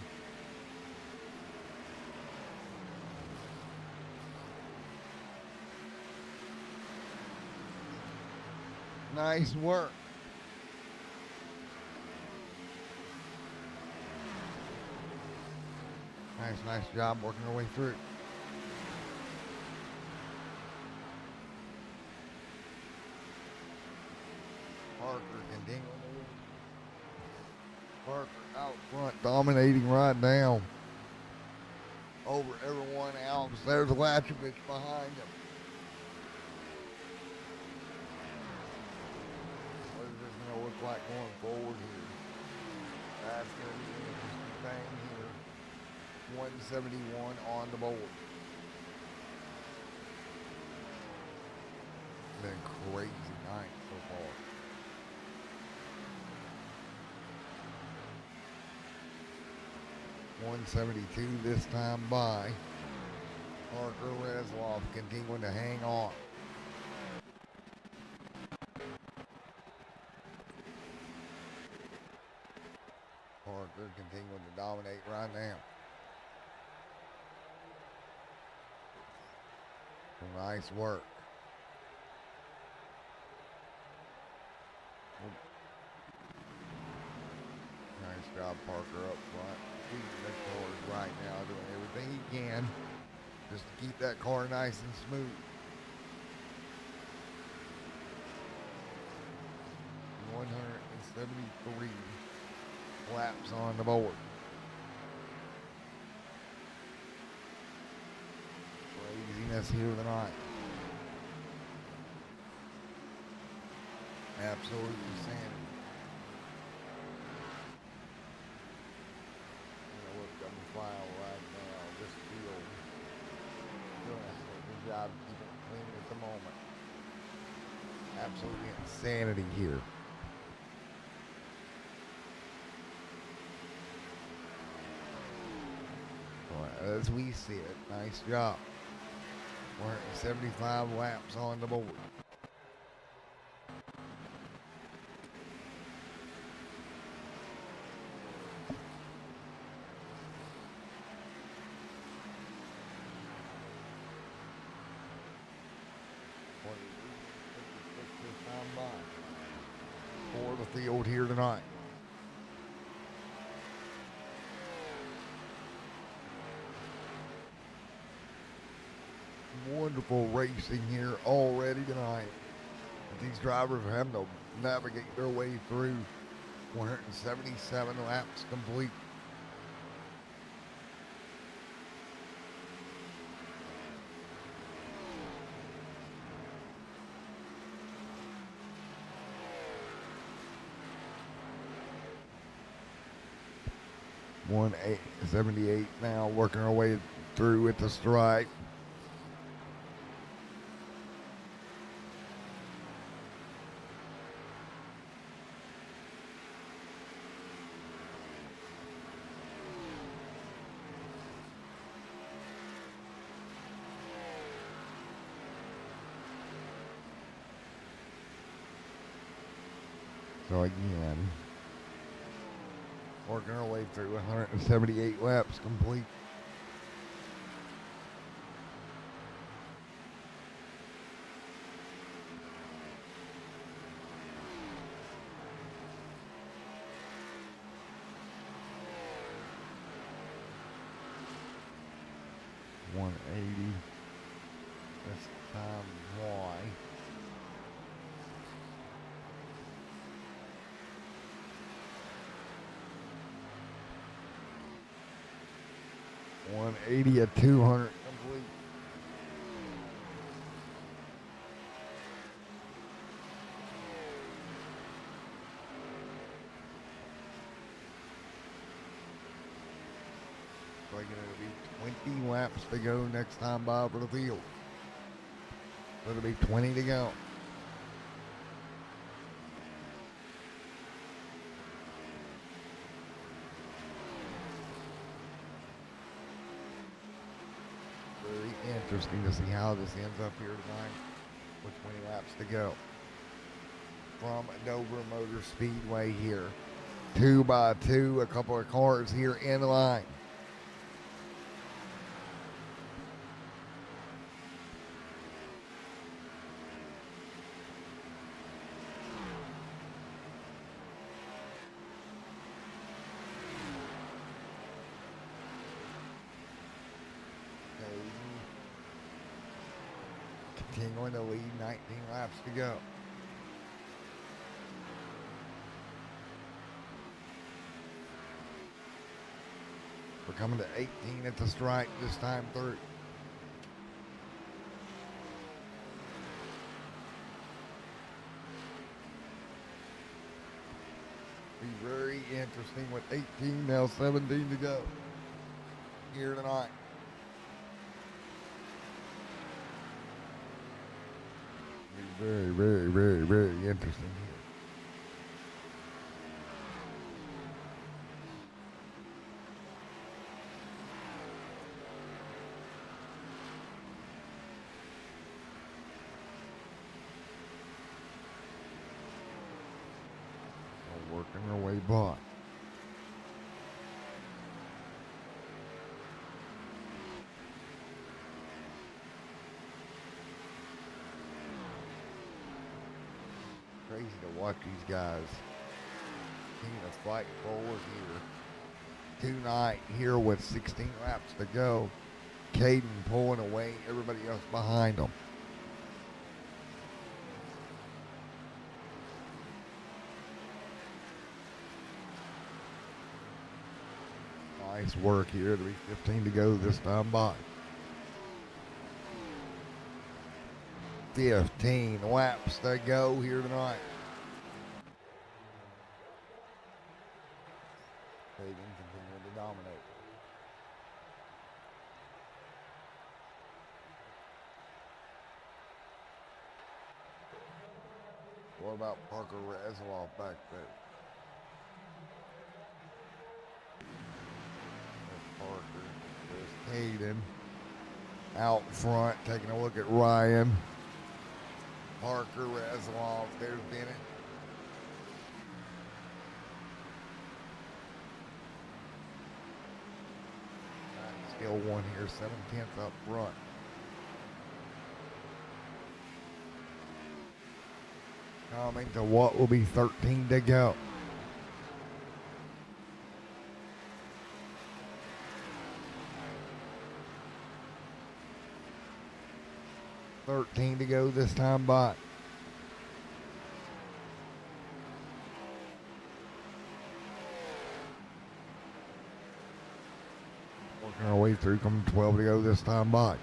[SPEAKER 1] Nice work. Nice job working our way through. Parker continuing. Parker out front, dominating right now over everyone else. There's Latrovich behind him. What is this going to look like going forward here? That's going to be an interesting thing here. 171 on the board. Been a crazy night so far. .172 this time by Parker Reslov continuing to hang on. Parker continuing to dominate right now. Nice work. Nice job, Parker, up front. Keeping that car right now, doing everything he can just to keep that car nice and smooth. 173 laps on the board. Craziness here tonight. Absolutely insanity. File right now, this field doing a good job keeping it clean at the moment. Absolutely insanity here. Well, as we see it, nice job. 175 laps on the board. For the field here tonight. Wonderful racing here already tonight. These drivers are having to navigate their way through 177 laps complete. .178 now, working our way through at the stripe. So again, working our way through 178 laps complete. .180. This time why? .180 at 200 complete. 18 laps to go next time by for the field. It'll be 20 to go. Very interesting to see how this ends up here tonight with 20 laps to go. From Dover Motor Speedway here. 2 by 2, a couple of cars here in line. Continuing to lead, 19 laps to go. We're coming to 18 at the strike this time through. Be very interesting with 18, now 17 to go here tonight. Be very, very, very, very interesting here. Working our way by. Crazy to watch these guys continue to fight forward here tonight here with 16 laps to go. Caden pulling away everybody else behind them. Nice work here to be 15 to go this time by. 15 laps to go here tonight. Hayden continuing to dominate. What about Parker Razloff back there? There's Hayden out front taking a look at Ryan. Parker Razloff, there's Bennett. Still one here, 7/10 up front. Coming to what will be 13 to go. To go this time by. Working our way through, coming 12 to go this time by.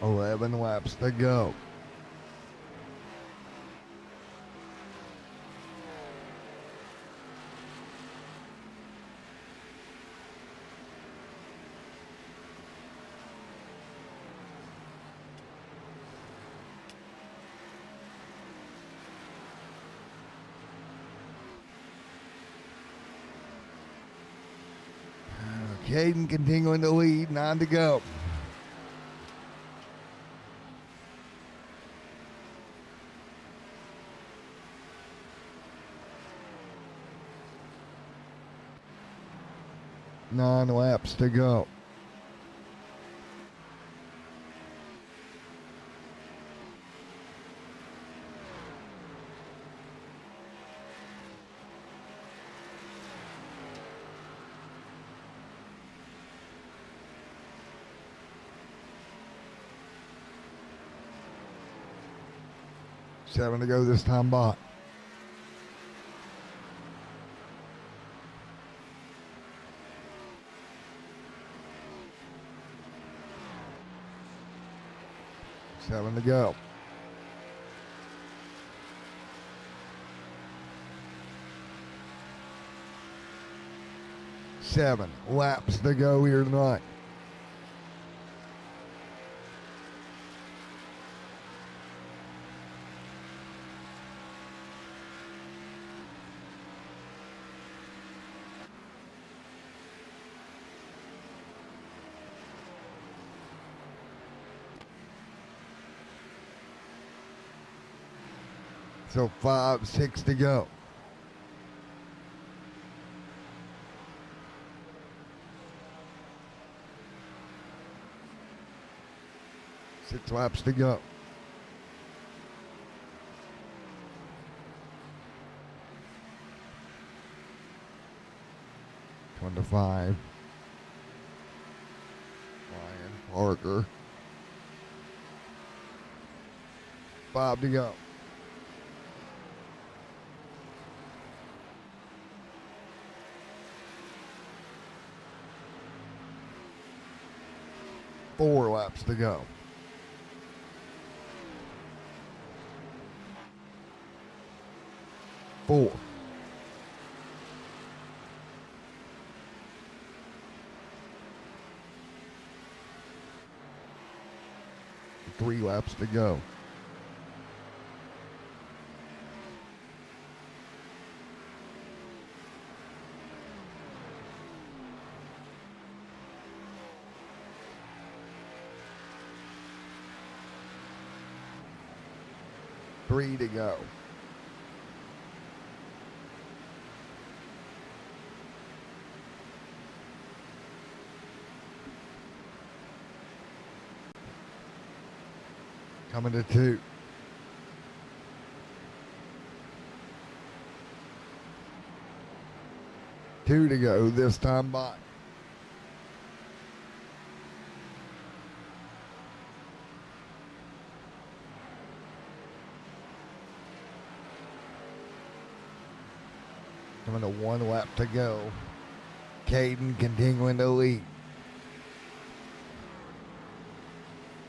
[SPEAKER 1] Eleven laps to go. Caden continuing to lead, 9 to go. Nine laps to go. 7 to go this time, bot. Seven to go. 7 laps to go here tonight. So 5, 6 to go. Six laps to go. One to 5. Ryan Parker. 5 to go. Four laps to go. Four. Three laps to go. Three to go. Coming to 2. Two to go this time by. Coming to 1 lap to go. Caden continuing to lead.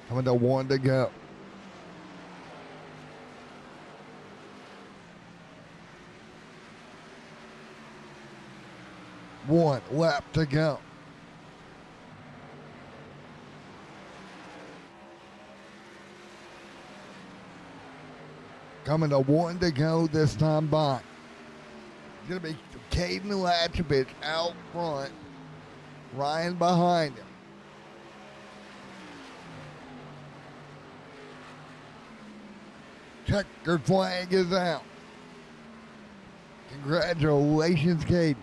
[SPEAKER 1] Coming to 1 to go. One lap to go. Coming to 1 to go this time by. It's going to be Caden Latchovich out front. Ryan behind him. Checkered flag is out. Congratulations, Caden.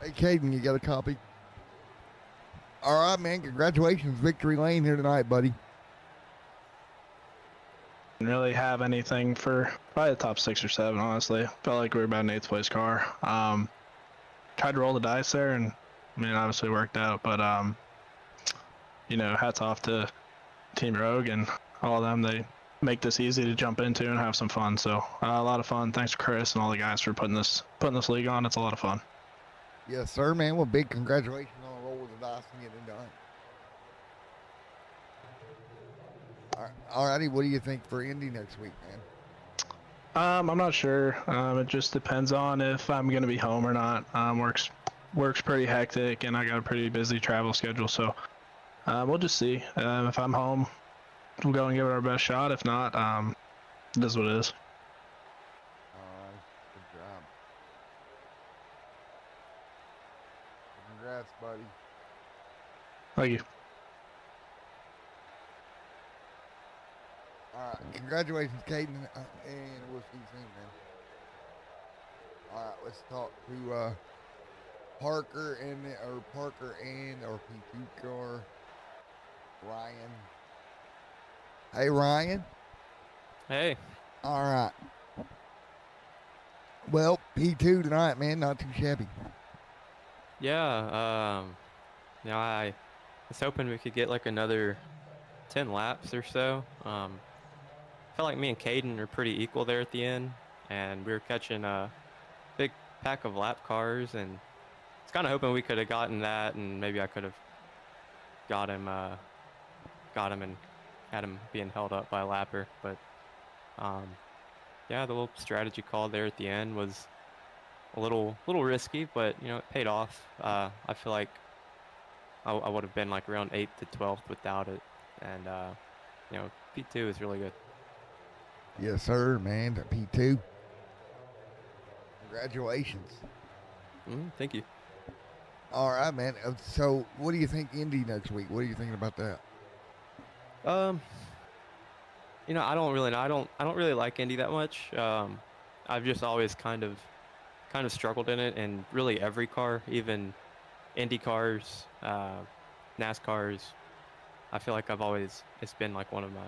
[SPEAKER 1] Hey, Caden, you got a copy? All right, man. Congratulations. Victory lane here tonight, buddy.
[SPEAKER 2] Didn't really have anything for probably the top 6 or 7, honestly. Felt like we were about an 8th place car. Tried to roll the dice there, and I mean, it obviously worked out. But, you know, hats off to Team Rogue and all of them. They make this easy to jump into and have some fun. So a lot of fun. Thanks to Chris and all the guys for putting this league on. It's a lot of fun.
[SPEAKER 1] Yes, sir, man. Well, big congratulations on a roll with the dice and getting it done. All righty, what do you think for Indy next week, man?
[SPEAKER 2] I'm not sure. It just depends on if I'm gonna be home or not. Works pretty hectic, and I got a pretty busy travel schedule. So we'll just see. If I'm home, we'll go and give it our best shot. If not, it is what it is.
[SPEAKER 1] All right. Good job. Congrats, buddy.
[SPEAKER 2] Thank you.
[SPEAKER 1] All right. Congratulations, Caden. And we'll see you soon, man. All right. Let's talk to Parker and our P2 car, Ryan. Hey, Ryan.
[SPEAKER 3] Hey.
[SPEAKER 1] All right. Well, P2 tonight, man. Not too shabby.
[SPEAKER 3] Yeah, I was hoping we could get like another 10 laps or so. Felt like me and Caden were pretty equal there at the end, and we were catching a big pack of lap cars, and I was kind of hoping we could have gotten that, and maybe I could have got him and had him being held up by a lapper. But yeah, the little strategy call there at the end was a little risky, but you know, it paid off. I feel like I would have been like around 8th to 12th without it, and you know, P2 is really good.
[SPEAKER 1] Yes, sir, man. P2. Congratulations.
[SPEAKER 3] Thank you.
[SPEAKER 1] All right, man. So, what do you think Indy next week? What are you thinking about that?
[SPEAKER 3] You know, I don't really know. I don't really like Indy that much. I've just always kind of struggled in it, and really every car, even Indy cars, NASCARs. I feel like it's been like one of my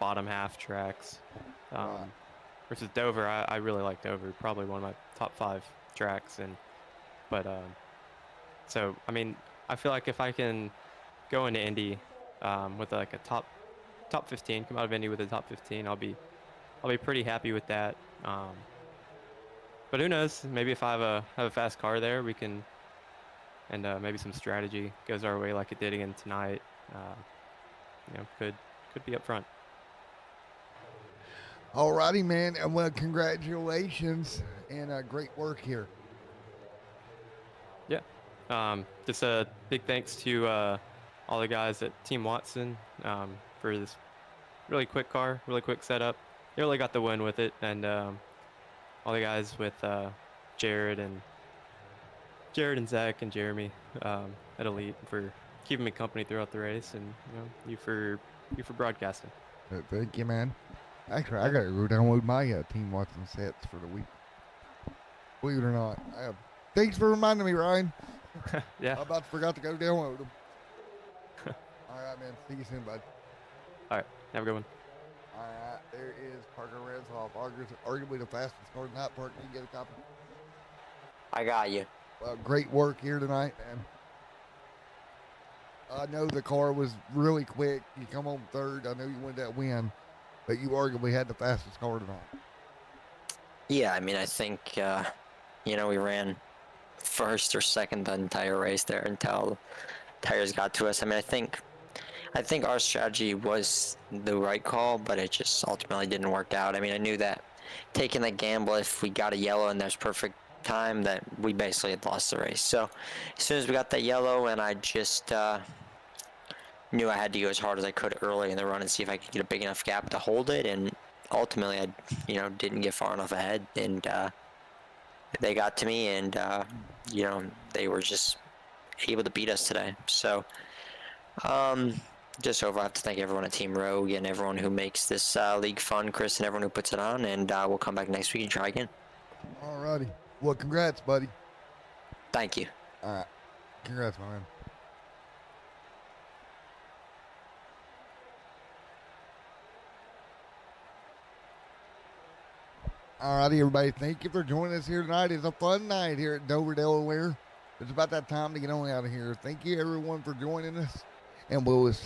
[SPEAKER 3] bottom half tracks. Versus Dover, I really like Dover, probably one of my top 5 tracks. So I mean, I feel like if I can go into Indy with like a top 15, come out of Indy with a top 15, I'll be pretty happy with that. But who knows? Maybe if I have a fast car there, we can, and maybe some strategy goes our way like it did again tonight. You know, could be up front.
[SPEAKER 1] All righty, man. Well, congratulations and great work here.
[SPEAKER 3] Yeah. Just a big thanks to all the guys at Team Watson for this really quick car, really quick setup. They really got the win with it, and all the guys with Jared and Zach and Jeremy at Elite for keeping me company throughout the race, and you know, you for broadcasting.
[SPEAKER 1] Thank you, man. Actually, I got to go download my Team Watson sets for the week. Believe it or not. Thanks for reminding me, Ryan.
[SPEAKER 3] Yeah.
[SPEAKER 1] I forgot to go download them. All right, man. See you soon, bud.
[SPEAKER 3] All right. Have a good one.
[SPEAKER 1] All right. There is Parker Redshoff, arguably the fastest car tonight. Parker, you get a copy?
[SPEAKER 4] I got you.
[SPEAKER 1] Well, great work here tonight, man. I know the car was really quick. You come home third. I know you wanted that win, but you arguably had the fastest car tonight.
[SPEAKER 4] Yeah, I mean, I think, you know, we ran first or second the entire race there until tires got to us. I mean, I think our strategy was the right call, but it just ultimately didn't work out. I mean, I knew that taking the gamble, if we got a yellow and there's perfect time, that we basically had lost the race. So as soon as we got that yellow, and I just knew I had to go as hard as I could early in the run and see if I could get a big enough gap to hold it, and ultimately I, you know, didn't get far enough ahead, and they got to me, and you know, they were just able to beat us today. So just overall, I have to thank everyone at Team Rogue and everyone who makes this league fun, Chris, and everyone who puts it on, and we'll come back next week and try again.
[SPEAKER 1] All righty. Well, congrats, buddy.
[SPEAKER 4] Thank you.
[SPEAKER 1] All right. Congrats, my man. All righty, everybody. Thank you for joining us here tonight. It's a fun night here at Dover, Delaware. It's about that time to get on out of here. Thank you, everyone, for joining us, and we'll see